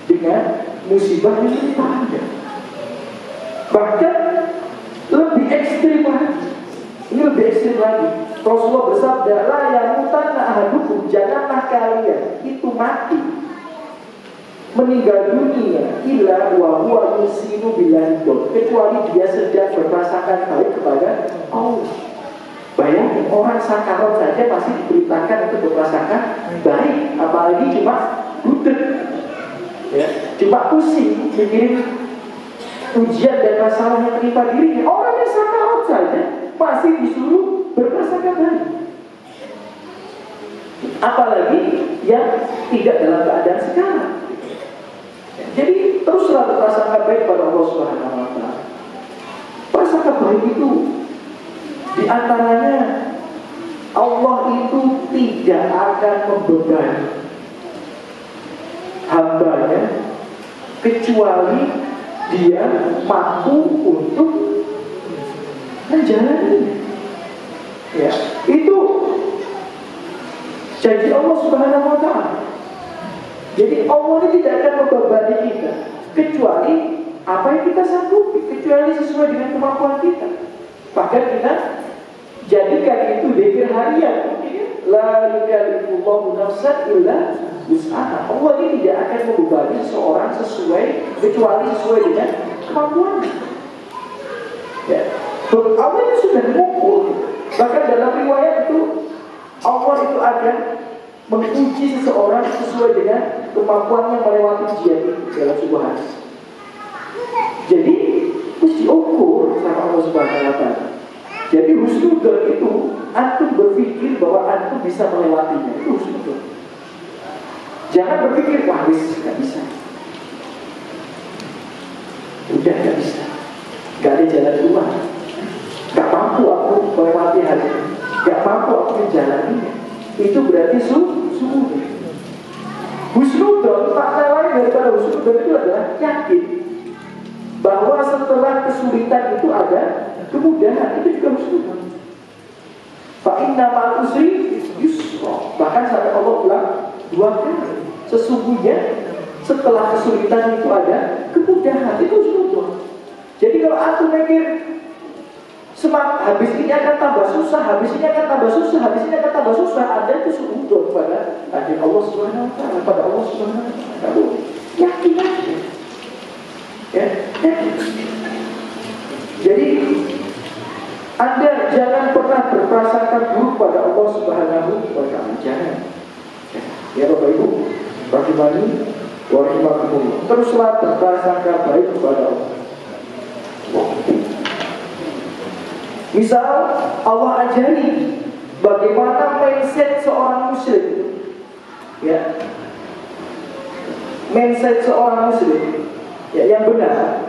dengan musibah yang menimpa Anda. Bahkan lebih ekstrim lagi. Ini lebih ekstrim lagi. Rasulullah bersabda, "La yamutanna ahadukum." Janganlah kalian itu mati, meninggal dunia, illa wa huwa yusinu billahi, kecuali dia sedang berprasangka baik kepada Allah. Bayangin, orang sakarat saja masih diberitakan untuk berprasangka baik, apalagi cuma budek, ya, cuma pusing mikirin ujian dan masalah yang menimpa dirinya. Orang yang sakarat saja masih disuruh berprasangka baik, apalagi yang tidak dalam keadaan sekarang. Jadi teruslah berprasangka baik pada Allah Subhanahu wa Ta'ala. Prasangka baik itu diantaranya Allah itu tidak akan membebani hambanya kecuali dia mampu untuk menjalani. Ya, itu janji Allah Subhanahu wa Ta'ala. Jadi Allah ini tidak akan membebani kita kecuali apa yang kita sanggupi, kecuali sesuai dengan kemampuan kita. Bahkan kita jadikan itu zikir harian. La yukallifullahu nafsan illa wus'aha. Allah ini tidak akan membebani seseorang kecuali sesuai dengan kemampuannya. Ya. Allah ini sudah mengukur. Bahkan dalam riwayat itu Allah itu akan menguji seseorang sesuai dengan kemampuannya melewati ujian itu dalam sebuah hadis. Jadi harus diukur sama Allah Subhanahu wa Ta'ala. Jadi husnuzon itu antum berpikir bahwa antum bisa melewatinya. Itu husnuzon. Jangan berpikir wah gak bisa. Udah gak bisa. Gak ada jalan keluar. Gak mampu aku melewati hal ini. Gak mampu aku menjalaninya. Itu berarti suhu. Husnuzon, makna lain daripada husnuzon itu adalah yakin bahwa setelah kesulitan itu ada kemudahan. Itu juga husnuzon. Fa inna ma'al usri yusra. Bahkan sampai Allah bilang 2 kali, sesungguhnya Setelah kesulitan itu ada kemudahan, itu husnudon. Jadi kalau aku mikir habis ini akan tambah susah, habis ini akan tambah susah, habis ini akan tambah susah, ada itu husnudon pada Allah Subhanahu wa taala, pada Allah Subhanahu wa taala. Yakin aja. Ya, yakin. Jadi Anda jangan pernah berprasangka buruk pada Allah Subhanahu wa taala. Jangan. Ya Bapak Ibu, rahimani wa rahimakumullah. Teruslah berprasangka baik kepada Allah. Misal Allah ajari bagaimana mindset seorang muslim. Ya. Mindset seorang muslim ya, yang benar.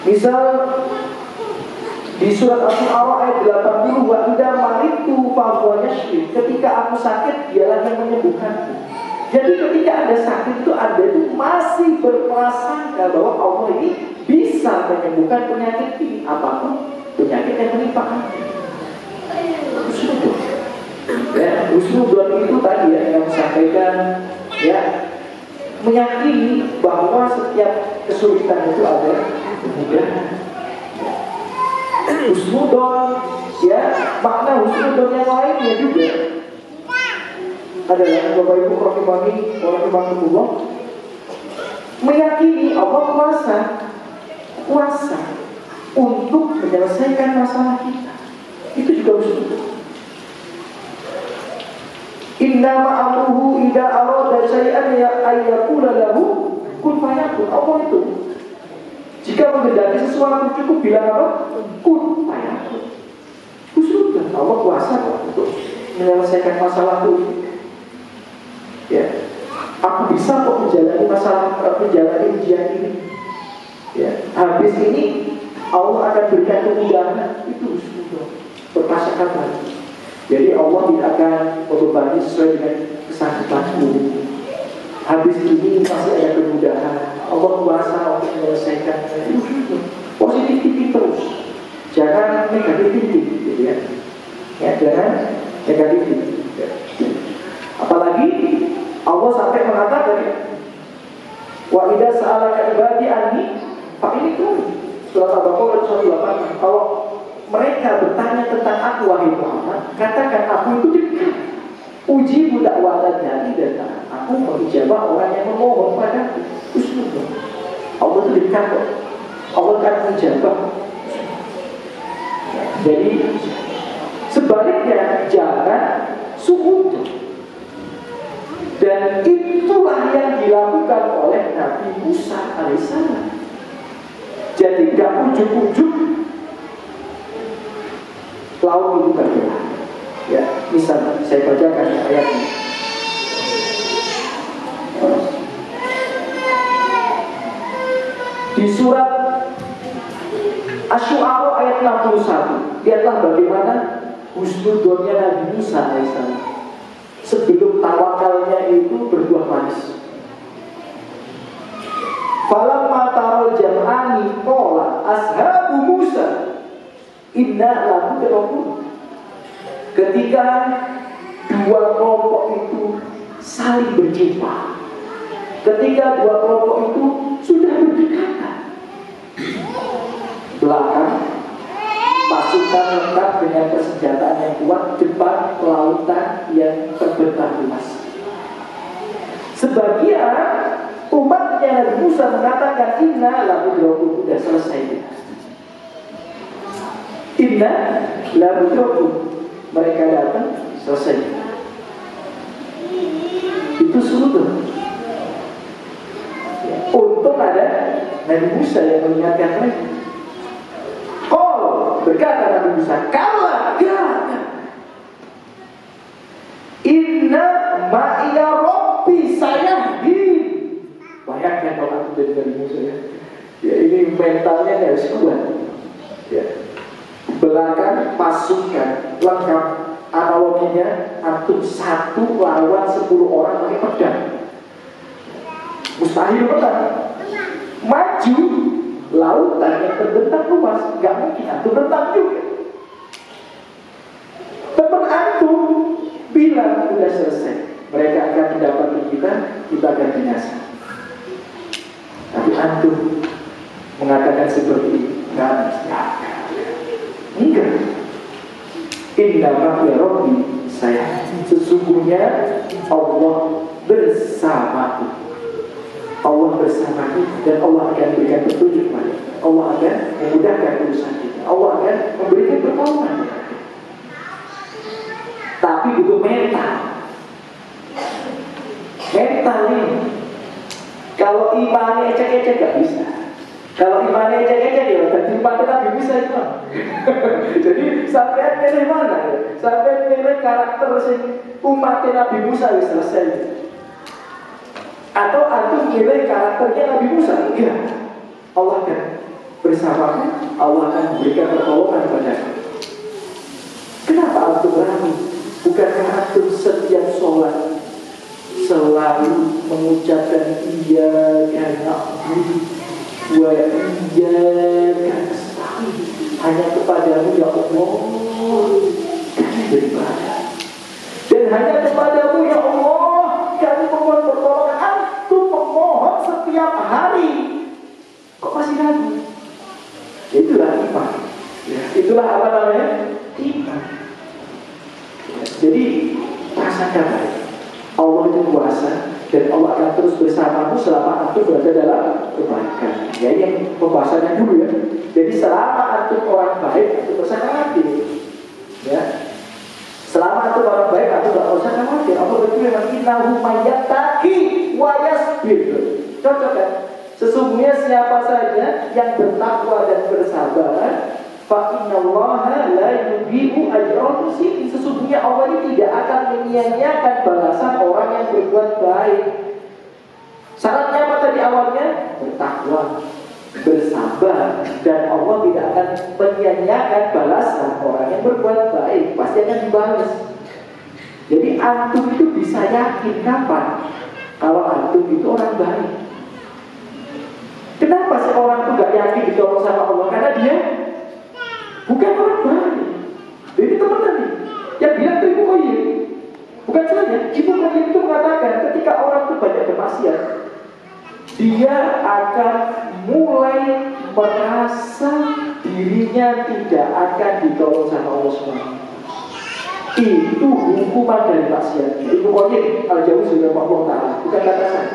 Misal di surat Al-A'raf ayat 80, wa idza maritu fa huwa yashfi. Ketika aku sakit, dialah yang menyembuhkanku. Jadi ketika ada sakit itu, Anda itu masih berprasangka bahwa Allah ini bisa menyembuhkan penyakit ini, apapun penyakit yang menimpa Anda. Ya, husnudon itu tadi ya yang sampaikan, ya, meyakini bahwa setiap kesulitan itu ada kemudahan. Husnudon, ya, makna husnudon yang lainnya juga adalah Bapak Ibu rahimahumullah, meyakini Allah kuasa untuk menyelesaikan masalah kita. Itu juga husnudon. Innama amruhu idza arada syai'an ayyaqula lahu kun fayakun. Allah itu jika menghendaki sesuatu cukup bilang apa? Kun fayakun. Husnudon, Allah kuasa untuk menyelesaikan masalah itu. Ya, aku bisa kok menjalani ujian ini. Ya, habis ini Allah akan berikan kemudahan. Itu husnudon, berprasangka baik. Jadi Allah tidak akan membebani sesuai dengan kesanggupanku. Habis ini masih ada kemudahan. Allah kuasa untuk menyelesaikan. Positivity terus. Jangan negativity, gitu ya. Ya, jangan negativity. Ya. Apalagi Allah sampai mengatakan, wa idza sa'alaka ibadi anni fa inni qarib. Surat Al-Baqarah ayat 108. Kalau mereka bertanya tentang aku, wahai Muhammad, katakan aku itu dekat. Uji budak wadah dari dan aku mengijabah orang yang memohon padaku. Husnudon. Allah itu dekat kok. Allah akan menjawab. Jadi sebaliknya jangan suhud. Dan itulah yang dilakukan oleh Nabi Musa alaihissalam. Jadi gak ujuk-ujuk laut itu bergerak. Ya, misalnya saya bacakan ayatnya. Di surat Asy-Syu'ara ayat 61, lihatlah bagaimana husnudonnya Nabi Musa alaihissalam sebelum tawakalnya itu berbuah manis. Falamma taral jam'ani qala ashabu Musa inna lahu laghawun. Ketika dua kelompok itu saling berjumpa, ketika dua kelompok itu sudah berdekatan, belakang pasukan lengkap dengan persenjataan yang kuat, depan lautan yang terbentang luas. Sebagian umatnya Nabi Musa mengatakan inna lahu laghawun, sudah selesai. Inna lahu laghawun, mereka datang, selesai. Itu husnudon. Untung ada Nabi Musa yang mengingatkan mereka. Berkata Nabi Musa, kala jangan. Inna ma'iya Rabbi sayahdi. Bayangkan kalau aku jadi Nabi Musa ya. Ya ini mentalnya harus kuat. Ya. Belakang pasukan lengkap, analoginya antum 1 lawan 10 orang pakai pedang. Mustahil menang. Maju lautan yang terbentang luas, nggak mungkin antum renang juga. Teman antum hilang, sudah selesai. Mereka akan mendapati kita akan binasa. Tapi antum mengatakan seperti ini, enggak. Inna ma'a Rabbi, saya sesungguhnya Allah bersamaku. Allah bersamaku dan Allah akan berikan petunjuk pada. Allah akan memudahkan urusan kita. Allah akan memberikan pertolongan. Tapi butuh mental. Mental ini, kalau imannya ecek-ecek gak bisa. Kalau imannya ecek-ecek ya, dan umat Nabi bisa itu. Jadi sampai milih mana ya? Sampai milih karakter sing umat Nabi Musa ya selesai. Atau antum milih karakternya Nabi Musa? Enggak. Allah akan bersamamu, Allah akan memberikan pertolongan padamu. Kenapa antum ragu? Bukankah antum setiap sholat selalu mengucapkan iya karena wa iyyaka nasta'in, hanya kepadamu ya Allah kami beribadah, dan hanya kepadamu ya Allah kami memohon pertolongan. Antum memohon setiap hari, kok masih ragu? Itulah iman. Ya, itulah apa namanya? Iman. Ya, jadi rasakan baik. Allah itu kuasa dan Allah akan terus bersamamu selama antum berada dalam kebaikan. Ya, yang pembahasannya dulu ya. Jadi selama antum orang baik, antum bersama hati. Ya, selama antum orang baik, antum tidak usah khawatir. Allah berfirman, innahu mayyataki wa yasbir. Cocok kan? Sesungguhnya siapa saja yang bertakwa dan bersabar, fa innallaha la yudhi'u ajral muhsinin. Sesungguhnya Allah ini tidak akan menyia-nyiakan balasan orang yang berbuat baik. Syaratnya apa tadi awalnya? Bertakwa, bersabar, dan Allah tidak akan menyia-nyiakan balasan orang yang berbuat baik. Pasti akan dibalas. Jadi antum itu bisa yakin kapan? Kalau antum itu orang baik. Kenapa sih orang itu gak yakin ditolong sama Allah? Karena dia bukan orang baik. Jadi teman-teman nih, yang bilang itu Ibu Qayyim, bukan saya. Ibu Qayyim itu mengatakan ketika orang itu banyak bermaksiat, dia akan mulai merasa dirinya tidak akan ditolong sama Allah SWT. Itu hukuman dari maksiatnya. Ibu Qayyim Al-Jauzi sudah Allah Ta'ala, bukan kata saya.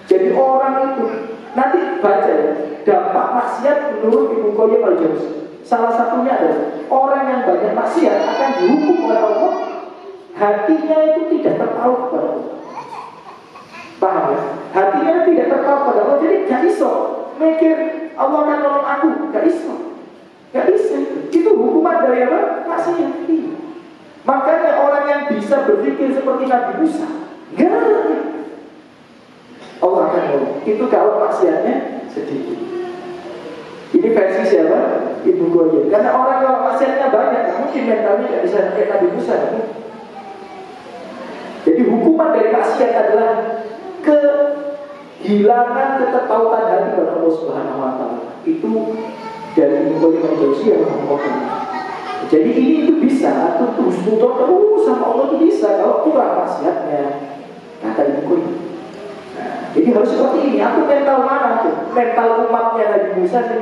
Jadi orang itu nanti baca ya, dampak maksiat menurut Ibu Qayyim Al-Jauzi. Salah satunya adalah orang yang banyak maksiat akan dihukum oleh Allah. Hatinya itu tidak terpaut kepada Allah. Paham ya? Hatinya tidak terpaut kepada Allah. Jadi gak iso mikir Allah akan nolong aku. Gak iso. Gak bisa. Itu hukuman dari apa? Maksiat. Makanya orang yang bisa berpikir seperti Nabi Musa, gak ada. Allah akan nolong. Itu kalau maksiatnya sedikit. Ini versi siapa? Ibu Qayyim. Karena orang kalau maksiatnya banyak, mungkin mentalnya tidak bisa kayak Nabi Musa. Jadi hukuman dari maksiat adalah kehilangan keterpautan hati kepada Allah Subhanahu Wa Taala. Itu dari Ibu Qayyim Al-Jauziyah yang. Jadi ini itu bisa, atau terus tutur terus sama Allah itu bisa kalau kurang maksiatnya. Kata Ibu Qayyim. Jadi harus seperti ini. Aku mental mana tuh? Mental umatnya Nabi Musa sih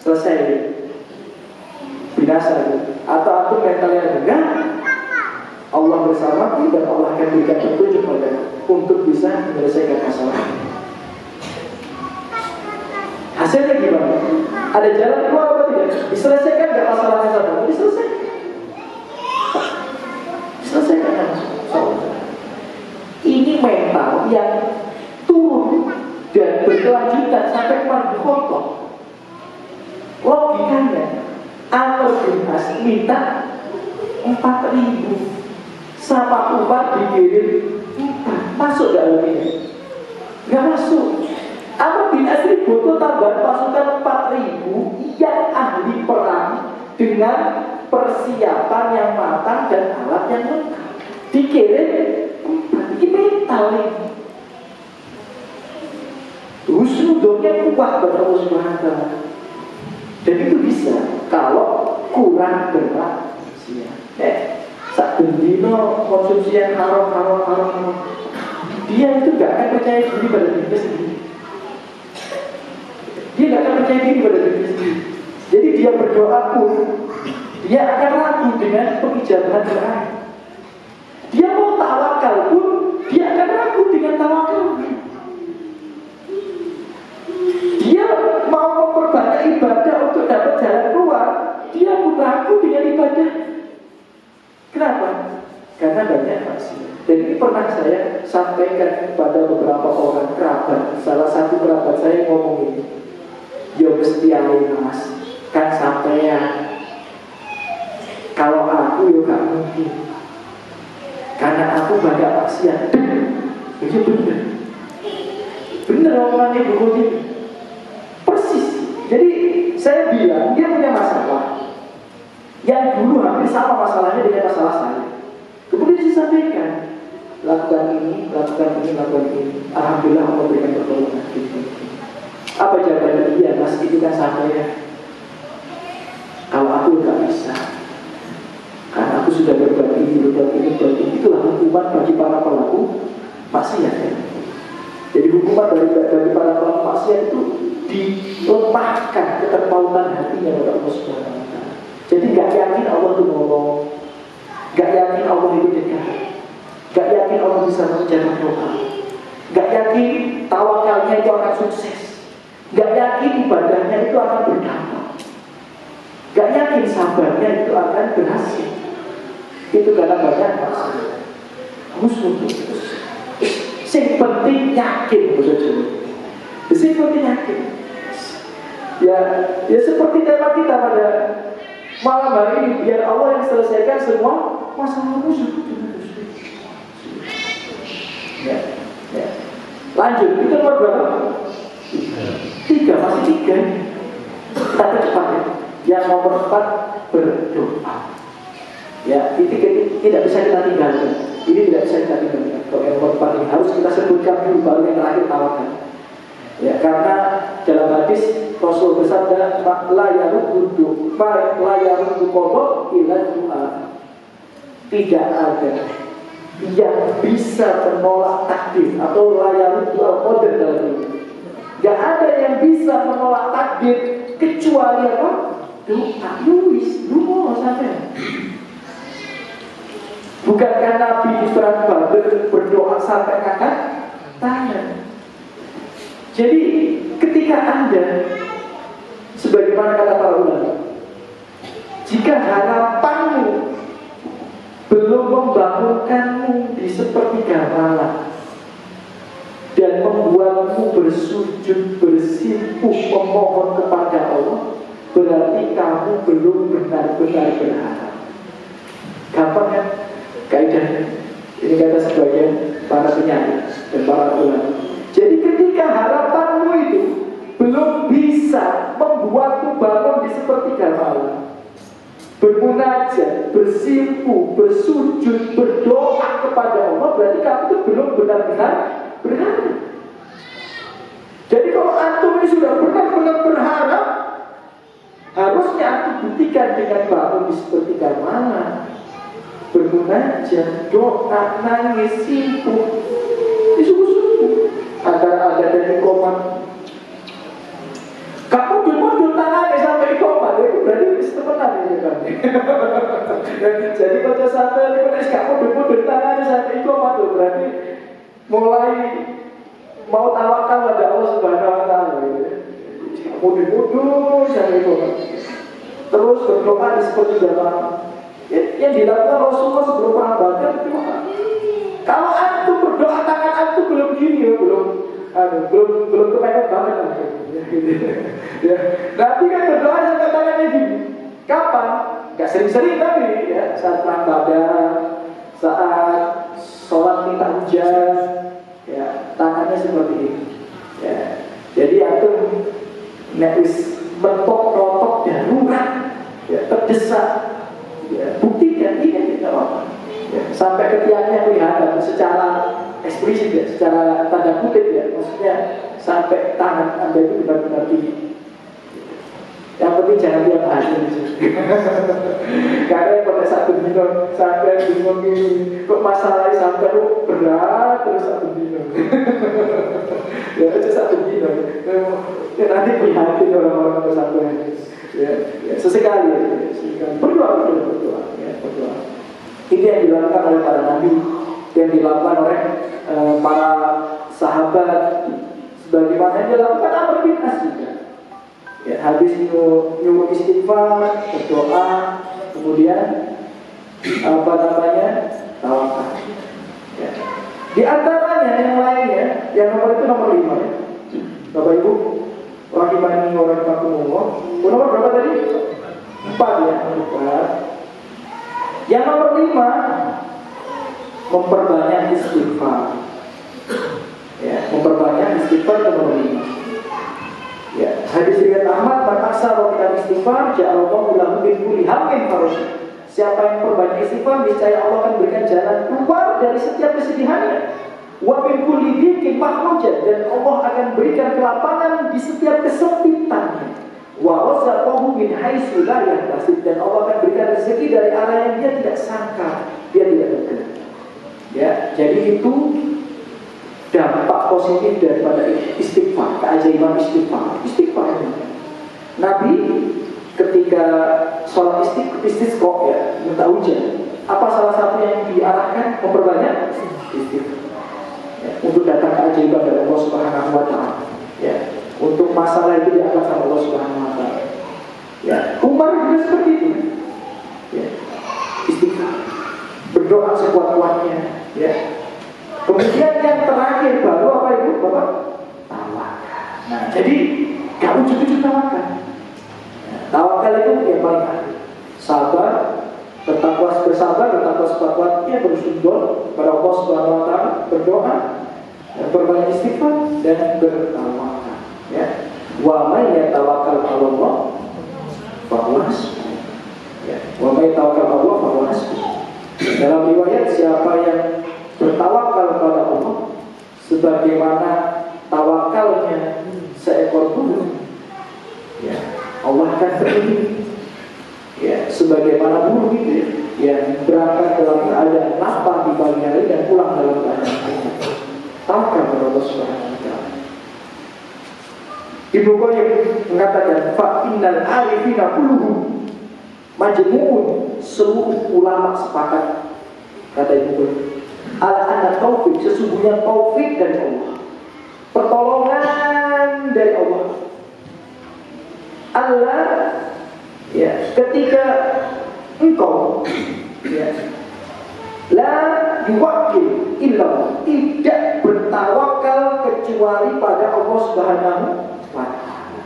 selesai binasa itu. Atau aku mentalnya enggak? Allah bersamaku dan Allah akan berikan petunjuk padaku untuk bisa menyelesaikan masalah. Hasilnya gimana? Ada jalan keluar atau tidak? Diselesaikan nggak masalahnya sama? Diselesaikan. Diselesaikan masalah. Ini mental yang turun dan berkelanjutan sampai kepada kotor. Logikanya Amr bin As minta 4.000 sama Umar dikirim 4. Masuk dalam ini? Gak masuk. Amr bin As butuh tambahan pasukan 4.000 yang ahli perang dengan persiapan yang matang dan alat yang lengkap. Dikirim 4. Ini mental ini. Husnudonnya kuat pada Allah Subhanahu Wa Taala. Dan itu bisa kalau kurang bermaksiat. sak bendino konsumsi yang haram. Dia itu gak akan percaya diri pada dirinya sendiri. Dia gak akan percaya diri pada dirinya sendiri. Jadi dia berdoa pun dia akan ragu dengan pengijabahan doa. Dia mau tawakal pun dia akan ragu dengan tawakal. Dia mau memperbanyak ibadah untuk dapat jalan keluar, dia pun ragu dengan ibadah. Kenapa? Karena banyak maksiat. Dan ini pernah saya sampaikan kepada beberapa orang kerabat. Salah satu kerabat saya ngomong ini, "Yo mesti ae Mas, kan sampean. Kalau aku yo gak mungkin. Karena aku banyak maksiat." Itu benar. Benar omongan Ibu Kodi. Persis. Jadi saya bilang dia punya masalah yang dulu hampir sama masalahnya dengan masalah saya. Kemudian saya sampaikan, lakukan ini. Alhamdulillah Allah berikan pertolongan. Apa jawaban dia? Mas, itu kan saya. Kalau aku gak bisa, karena aku sudah berbuat ini. Itulah hukuman bagi para pelaku maksiat. Jadi hukuman bagi para pelaku maksiat itu dilemahkan keterpautan hatinya kepada Allah Subhanahu wa Ta'ala. Jadi gak yakin Allah itu nolong, gak yakin Allah itu dekat, gak yakin Allah bisa menjawab doa, gak yakin tawakalnya itu akan sukses, gak yakin ibadahnya itu akan berdampak, gak yakin sabarnya itu akan berhasil. Itu karena banyak masalah. Musuh itu yang penting yakin, yang penting yakin. Ya seperti tema kita pada malam hari ini, biar Allah yang selesaikan semua masalah musuh. Ya. Lanjut, itu nomor berapa? 3, masih 3. Kita cepat ya. Yang nomor 4, berdoa. Ya, ini tidak bisa kita tinggalkan. Ini tidak bisa kita tinggalkan. Kalau yang nomor 4 ini harus kita sebutkan dulu, baru yang terakhir tawakal. Ya, karena dalam hadis Rasul bersabda, la yaruddu qada illa du'a. Tidak ada yang bisa menolak takdir atau la yaruddu al-qadar dalam ini. Gak ada yang bisa menolak takdir kecuali apa? Doa. Lu mau sampai. Bukankah Nabi di perang Badar berdoa sampai ngangkat tangan? Jadi ketika Anda, sebagaimana kata para ulama, jika harapanmu belum membangunkanmu di sepertiga malam dan membuatmu bersujud bersimpuh memohon kepada Allah, berarti kamu belum benar-benar berharap. Gampang kan? Kaidahnya. Ini kata sebagian para penyanyi dan para ulama. Jadi ketika harapanmu itu belum bisa membuatmu bangun di sepertiga malam, bermunajat, bersimpuh, bersujud, berdoa kepada Allah, berarti kamu itu belum benar-benar berharap. Jadi kalau antum ini sudah benar-benar berharap, harusnya antum buktikan dengan bangun di sepertiga malam, bermunajat, doa, nangis, simpuh, disuruh-suruh. Ada dari komat. Kamu dulu tangannya sampai komat, itu berarti temenan ini kan. Jadi kalau sampai kamu dulu tangannya sampai komat, itu berarti mulai mau tawakal pada Allah Subhanahu wa Ta'ala. Kamu dulu sampai komat. Terus berdoa di seperti zaman yang dilakukan Rasulullah sebelum perang Badar itu apa? Kalau antum berdoa tangan antum belum gini ya, belum kepepet banget ya. Nanti kan berdoa sampai tangannya gini. Kapan? Gak sering-sering tapi ya, saat perang Badar, saat sholat minta hujan, ya tangannya seperti ini. Ya. Jadi antum wis mentok-notok darurat, ya terdesak, ya buktikan ini kita apa? Ya, sampai ke tiangnya kelihatan secara eksplisit ya, secara tanda kutip ya, maksudnya sampai tangan Anda itu benar-benar tinggi. Yang penting jangan tiap hari. Karena yang pada satu dino sampai bingung ini, kok masalahnya sampai lu berat terus satu dino. Ya aja satu dino. Ya nanti prihatin orang-orang pesantren. Ya, sesekali ya, berdoa. Ya, berdoa. Ini yang dilakukan oleh para nabi, yang dilakukan oleh para sahabat, sebagaimana yang dilakukan Amr bin As juga. Ya, habis nyuruh istighfar, berdoa, kemudian tawakal. Ya. Di antaranya yang lainnya, yang nomor itu nomor 5 ya. Bapak Ibu, rahimani wa rahimakumullah. Nomor berapa tadi? 4 ya, 4. Yang nomor 5, memperbanyak istighfar. Ya, memperbanyak istighfar itu nomor 5. Ya, hadis riwayat Ahmad, "Man aksara min istighfar, ja'alallahu lahu min kulli hammin faraj." Siapa yang perbanyak istighfar, niscaya Allah akan berikan jalan keluar dari setiap kesedihannya. Wa min kulli dhiqin makhrajan, dan Allah akan berikan kelapangan di setiap kesempitannya. Wa razaqahu min haitsu la yahtasib, dan Allah akan berikan rezeki dari arah yang dia tidak sangka, dia tidak duga. Ya, jadi itu dampak positif daripada istighfar, keajaiban istighfar. Istighfar ini. Nabi ketika sholat istisqa ya, minta hujan, apa salah satu yang diarahkan memperbanyak istighfar. Ya, untuk datang keajaiban dari Allah Subhanahu wa taala. Ya, untuk masalah itu diangkat sama Allah Subhanahu wa taala. Ya, Umar juga seperti itu. Ya, istighfar. Berdoa sekuat-kuatnya, ya. Kemudian yang terakhir baru apa itu, Bapak? Tawakal. Nah, jadi gak ujuk-ujuk tawakal. Tawakal itu yang paling akhir. Sabar, bertakwa bersabar, bertakwa sekuat-kuatnya, bersundul kepada Allah Subhanahu wa taala, berdoa, berbanyak istighfar dan bertawakal. Ya. Wa may yatawakkal 'ala Allah fa huwa hasbuh. Ya. Wa may yatawakkal 'ala Allah fa huwa hasbuh. Dalam riwayat, siapa yang bertawakal kepada Allah sebagaimana tawakalnya seekor burung, ya, Allah akan beri, ya, sebagaimana burung itu yang berangkat dalam keadaan lapar di pagi hari dan pulang dalam keadaan kenyang. Tawakal kepada Allah Subhanahu wa taala. Ibnu Qayyim mengatakan, fa innal arifina kulluhum majmu'un, seluruh ulama sepakat, kata Ibnu Qayyim, ala taufik, sesungguhnya taufik dari Allah, pertolongan dari Allah. Allah, ya, ketika engkau, ya, la yuwakkil illa, tidak bertawakal kecuali pada Allah Subhanahu wa taala,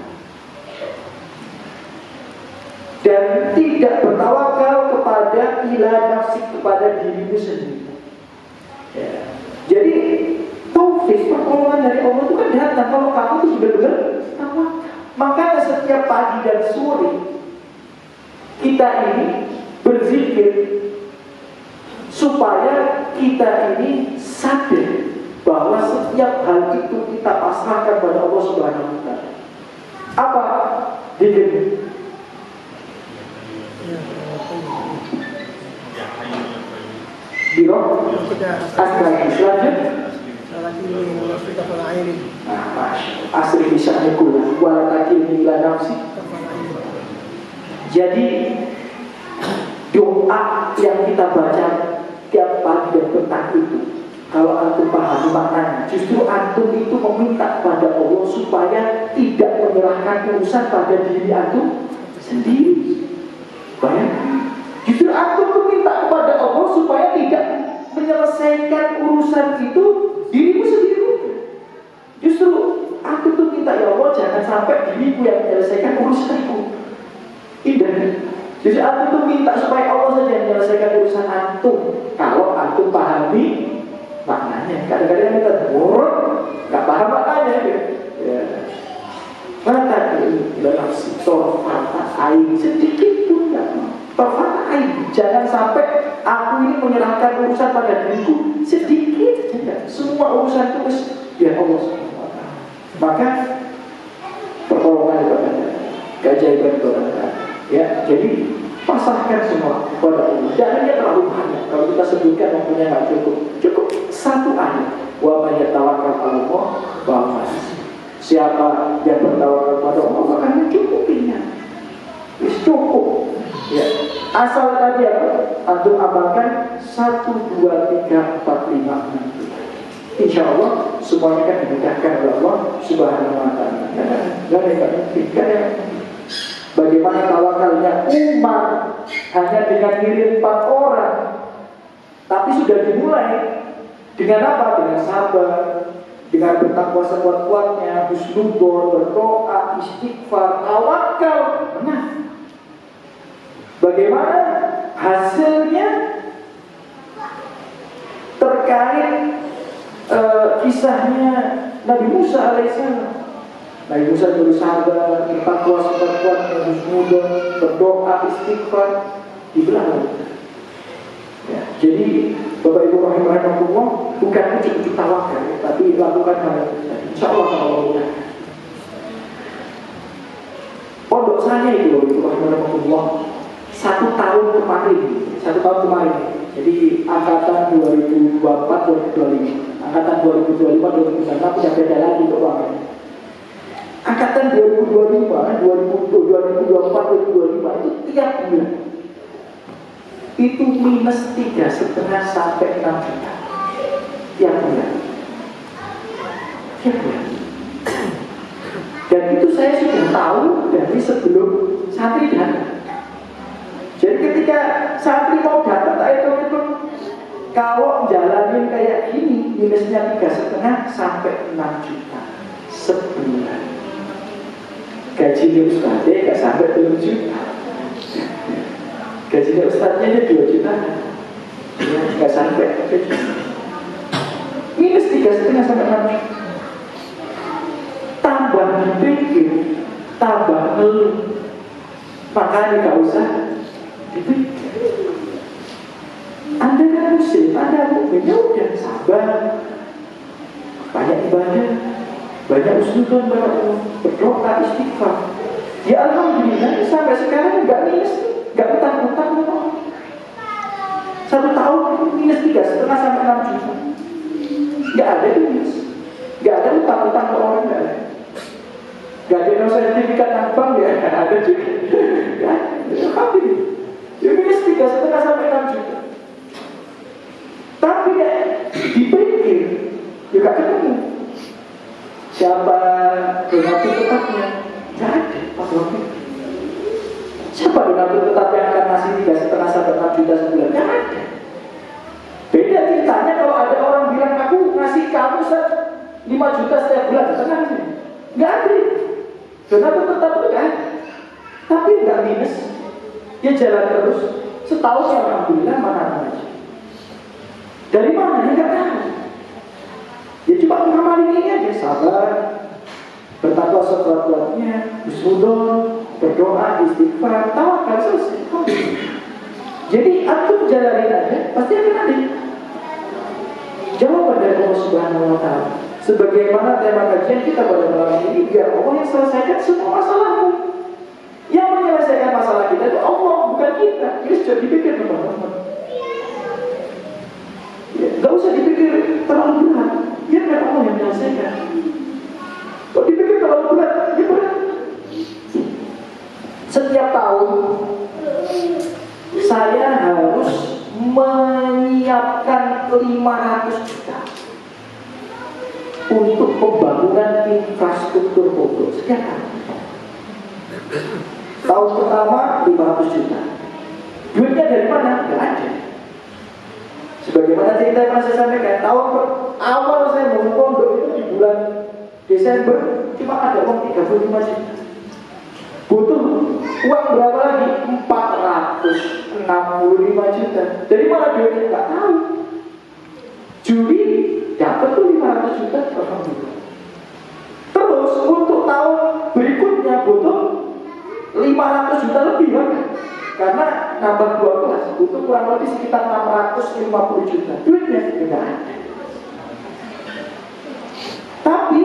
dan tidak bertawakal kepada ila nafsi, kepada dirimu sendiri. Ya. Jadi taufik, pertolongan dari Allah itu kan datang kalau kamu itu benar-benar tawakal. Makanya setiap pagi dan sore kita ini berzikir supaya kita ini sadar bahwa setiap hal itu kita pasrahkan pada Allah Subhanahu wa taala. Apa? Dikir. Biro asli selanjut asli bisa nikul wala takil ila nafsi. Jadi doa yang kita baca tiap pagi dan petang itu, kalau antum pahami maknanya, justru antum itu meminta pada Allah supaya tidak menyerahkan urusan pada diri antum sendiri. Bayangkan, justru antum meminta kepada Allah supaya tidak menyelesaikan urusan itu dirimu sendiri. Justru aku tuh minta, ya Allah, jangan sampai diriku yang menyelesaikan urusanku. Tidak. Jadi aku tuh minta supaya Allah saja yang menyelesaikan urusan antum. Kalau antum pahami maknanya. Kadang-kadang kita nggak paham maknanya. Ya. Mata dalam torfata air sedikit pun nggak. Torfata air. Jangan sampai aku ini menyerahkan urusan pada diriku sedikit saja. Semua urusan itu biar Allah SWT. Maka pertolongan kepada keajaiban kebaikan kepada kita. Ya, jadi pasrahkan semua kepada Allah. Jangan terlalu banyak. Kalau kita sebutkan waktunya nggak cukup. Cukup satu ayat. Wa may yatawakkal 'ala Allah fa huwa hasbuh. Siapa yang bertawakal kepada Allah akan mencukupinya. Wis cukup. Ya. Asal tadi apa? Antum amalkan 1, 2, 3, 4, 5, 6. Insya Allah semuanya akan dimudahkan oleh Allah Subhanahu wa Ta'ala. Gak ada. Bagaimana tawakalnya Umar hanya dengan ngirim 4 orang, tapi sudah dimulai dengan apa? Dengan sabar, dengan bertakwa sekuat-kuatnya, husnudzon, berdoa, istighfar, tawakal. Nah, bagaimana hasilnya terkait kisahnya Nabi Musa alaihissalam. Nabi Musa bersabar, bertakwa sekuat-kuatnya, husnudzon, berdoa, istighfar, dibelah. Ya, jadi Bapak Ibu rahimahumullah, bukan ujuk-ujuk tawakal, tapi lakukan hal itu. Insya Allah Allah. Pondok saya itu Bapak Ibu rahimahumullah, 1 tahun kemarin. Jadi angkatan 2024-2025, angkatan 2025-2026 punya beda lagi keuangannya. Angkatan 2024-2025 itu tiap bulan itu minus 3,5 sampai 6 juta tiap bulan. Dan itu saya sudah tahu dari sebelum santri datang. Jadi ketika santri mau datang, itu kalau jalanin kayak gini minusnya 3,5 sampai 6 juta sebulan. Gajinya ustadznya gak sampai 2 juta. Gajinya ustadznya aja 2 juta, ya, gak sampai. Minus 3,5 sampai 6 juta. Tambah dipikir, tambah ngeluh. Makanya gak usah dipikir. Anda kan muslim, Anda mukminnya udah sabar, banyak ibadah, banyak husnudzon kepada Allah, berdoa, istighfar. Ya alhamdulillah sampai sekarang nggak minus, nggak utang-utang. 1 tahun itu minus 3,5 sampai 6 juta. Nggak ada minus, nggak ada utang-utang ke orang, nggak ada. Nggak ada yang sertifikat bank ya, ada juga. Ya, alhamdulillah. Ya minus 3,5 sampai 6 juta. Tapi ya dipikir juga ketemu. Siapa donatur tetapnya? Tidak ada pas waktu itu. Siapa donatur tetap yang akan ngasih 3,5 sampai 6 juta sebulan? Tidak ada. Beda ceritanya kalau ada orang bilang aku ngasih kamu 5 juta setiap bulan, setengah sih. Tidak ada. Donatur tetap itu kan. Tapi tidak minus. Dia jalan terus. Setahun ya alhamdulillah mana aja. Dari mana? Ya nggak tahu. Ya cuma ngamalin ini aja, sabar, bertakwa sekuat-kuatnya, husnudzon, berdoa, istighfar, tawakal, selesai. Jadi antum jalanin aja, pasti akan ada jawaban dari Allah Subhanahu wa Ta'ala. Sebagaimana tema kajian kita pada malam ini, biar Allah yang selesaikan semua masalahmu. Yang menyelesaikan masalah kita itu Allah, bukan kita. Ini sudah dipikir teman-teman. Ya, gak usah dipikir terlalu berat. Biarkan Allah yang menyelesaikan. Kalau dipikir terlalu berat, ya berat. Setiap tahun saya harus menyiapkan 500 juta untuk pembangunan infrastruktur pondok setiap tahun. Tahun pertama 500 juta. Duitnya dari mana? Gak ada. Sebagaimana cerita yang saya sampaikan, tahun awal saya bangun pondok itu di bulan Desember cuma ada uang 35 juta. Butuh uang berapa lagi? 465 juta. Dari mana duitnya? Nggak tahu. Juli dapat tuh 500 juta. Terus untuk tahun berikutnya butuh 500 juta lebih kan? Karena nambah 2 kelas butuh kurang lebih sekitar 650 juta. Duitnya tidak ada. Tapi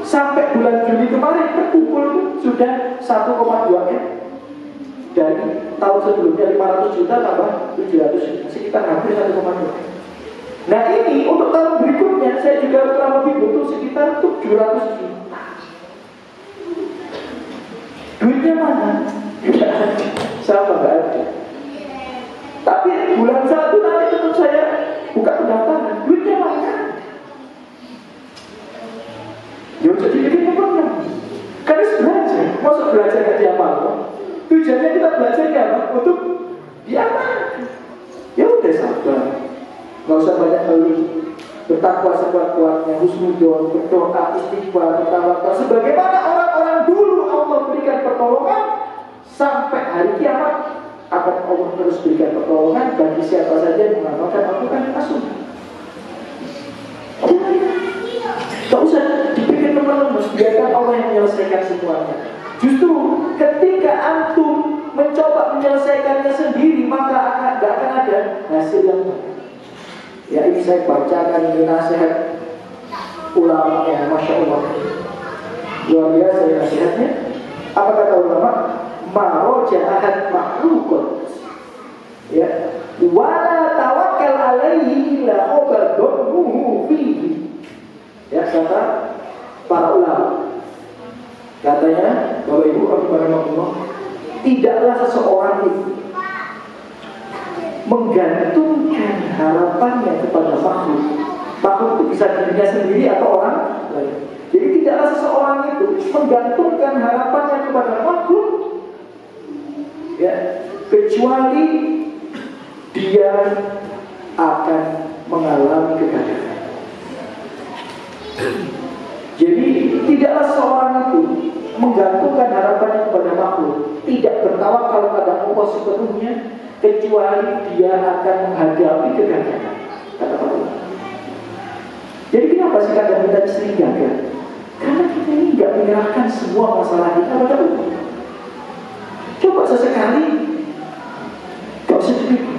sampai bulan Juli kemarin terkumpul sudah 1,2 M. Dari tahun sebelumnya 500 juta tambah 700 juta, sekitar hampir 1,2. Nah ini untuk tahun berikutnya saya juga kurang lebih butuh sekitar 700 juta. Duitnya mana? Tidak ada. Sama nggak ada. Tapi bulan 1 nanti tetap saya buka pendaftaran. Duitnya mana? Ya jadi bikin apa? Kan harus belajar. Masuk belajar nggak diamalkan. Tujuannya kita belajar apa? Untuk diamalkan. Ya udah sabar. Nggak usah banyak ngeluh. Bertakwa sekuat-kuatnya, husnuzon, berdoa, istighfar, bertawakal. Sebagaimana orang-orang dulu Allah berikan pertolongan, sampai hari kiamat akan Allah terus berikan pertolongan bagi siapa saja yang mengamalkan Al-Quran dan As-Sunnah. Gak usah dipikir teman-teman, biarkan Allah yang menyelesaikan semuanya. Justru ketika antum mencoba menyelesaikannya sendiri, maka gak akan ada hasil yang baik. Ya ini saya bacakan ini nasihat ulama ya, Masya Allah, luar biasa ya nasihatnya. Apa kata ulama? Marojahat makhlukun, ya, wala tawakal alaihi illa obadonuhu fihi. Ya kata para ulama, katanya Bapak Ibu rahimahullah, tidaklah seseorang itu menggantungkan harapannya kepada makhluk. Makhluk itu bisa dirinya sendiri atau orang lain. Jadi tidaklah seseorang itu menggantungkan harapannya kepada makhluk, ya, kecuali dia akan mengalami kegagalan. Jadi tidaklah seorang itu menggantungkan harapannya kepada makhluk, tidak bertawakal pada Allah sepenuhnya, kecuali dia akan menghadapi kegagalan. Kata Allah. Jadi kenapa sih kadang kita sering gagal? Karena kita ini nggak menyerahkan semua masalah kita pada Allah. Coba sesekali, gak usah dipikir,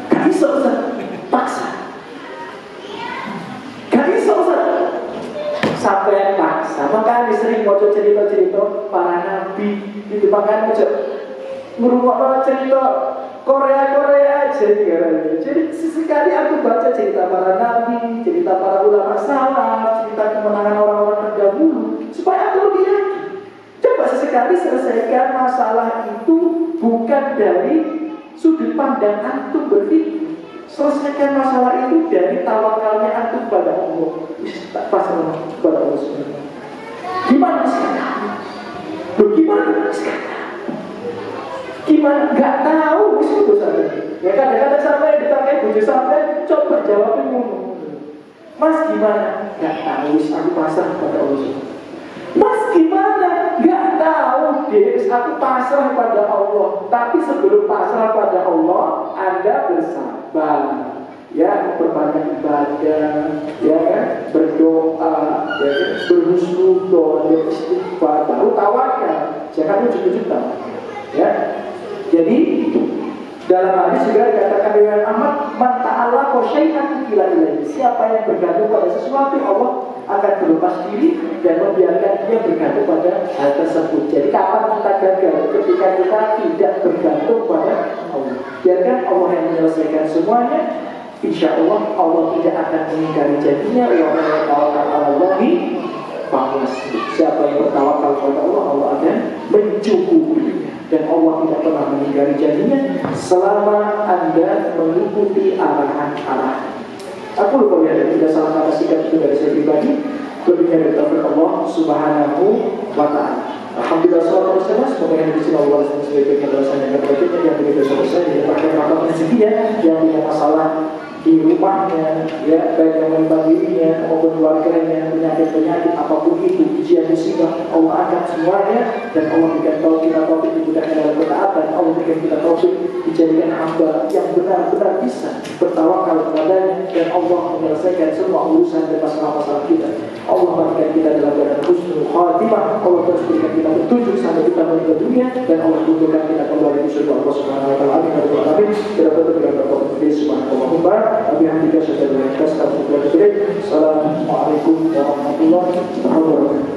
gak bisa paksa, gak bisa sampai paksa. Makanya sering mau cerita-cerita para nabi, itu makanya ngurungok cerita Korea aja nih. Jadi sesekali aku baca cerita para nabi, cerita para ulama salaf, cerita kemenangan orang-orang terdahulu, supaya aku lebih yakin. Coba sesekali selesaikan masalah itu bukan dari sudut pandang antum berpikir. Selesaikan masalah itu dari tawakalnya antum pada Allah. Pasrah kepada Allah Subhanahu. Gimana sekarang? Bagaimana sekarang? Gimana? Gak tahu, itu saja. Ya kadang-kadang sampai ditanya bujuk sampai coba jawabin ngomong. Mas gimana? Gak tahu, aku pasrah pada Allah. Mas gimana? Gak tahu, Des, aku pasrah pada Allah. Tapi sebelum pasrah pada Allah, Anda bersabar, ya, memperbanyak ibadah, ya kan, berdoa, ya kan, berhusnuzon, beristighfar, baru tawakal. Jangan ujuk-ujuk tawakal, ya. Jadi dalam hadis juga dikatakan dengan Ahmad, man ta'ala syai'an ila ilaihi. Siapa yang bergantung pada sesuatu, Allah akan berlepas diri dan membiarkan dia bergantung pada hal tersebut. Jadi kapan kita gagal? Ketika kita tidak bergantung pada Allah. Biarkan Allah yang menyelesaikan semuanya. Insya Allah Allah tidak akan mengingkari janjinya. Wa man yatawakkal 'ala Allahi fahuwa hasbuh. Siapa yang bertawakal kepada Allah, Allah akan mencukupinya. Dan Allah tidak pernah mengingkari janjinya selama Anda mengikuti arahan-arahan. Aku lupa ya, tidak salah kata sikap itu dari saya pribadi. Lebihnya dari taufik Allah Subhanahu wa ta'ala. Alhamdulillah sallallahu alaihi wasallam. Semoga yang disini Allah sebaik-baiknya dosa yang berikutnya, yang punya dosa besar, yang pakai mata rezekinya, yang punya masalah di rumahnya, ya, baik yang menimpa dirinya maupun keluarganya, penyakit-penyakit apapun itu, ujian musibah, Allah angkat semuanya. Dan Allah berikan kita taufik dimudahkan dalam ketaatan. Allah berikan kita taufik dijadikan hamba yang benar-benar bisa bertawakal kepadanya, dan Allah menyelesaikan semua urusan dan masalah-masalah kita. Allah berikan kita dalam keadaan husnul khatimah. Allah terus berikan kita petunjuk sampai kita meninggal dunia, dan Allah butuhkan kita kembali di surga Allah Subhanahu wa ta'ala. Amin. Kita tutup dengan berdoa subhanallah. Assalamualaikum warahmatullahi wabarakatuh.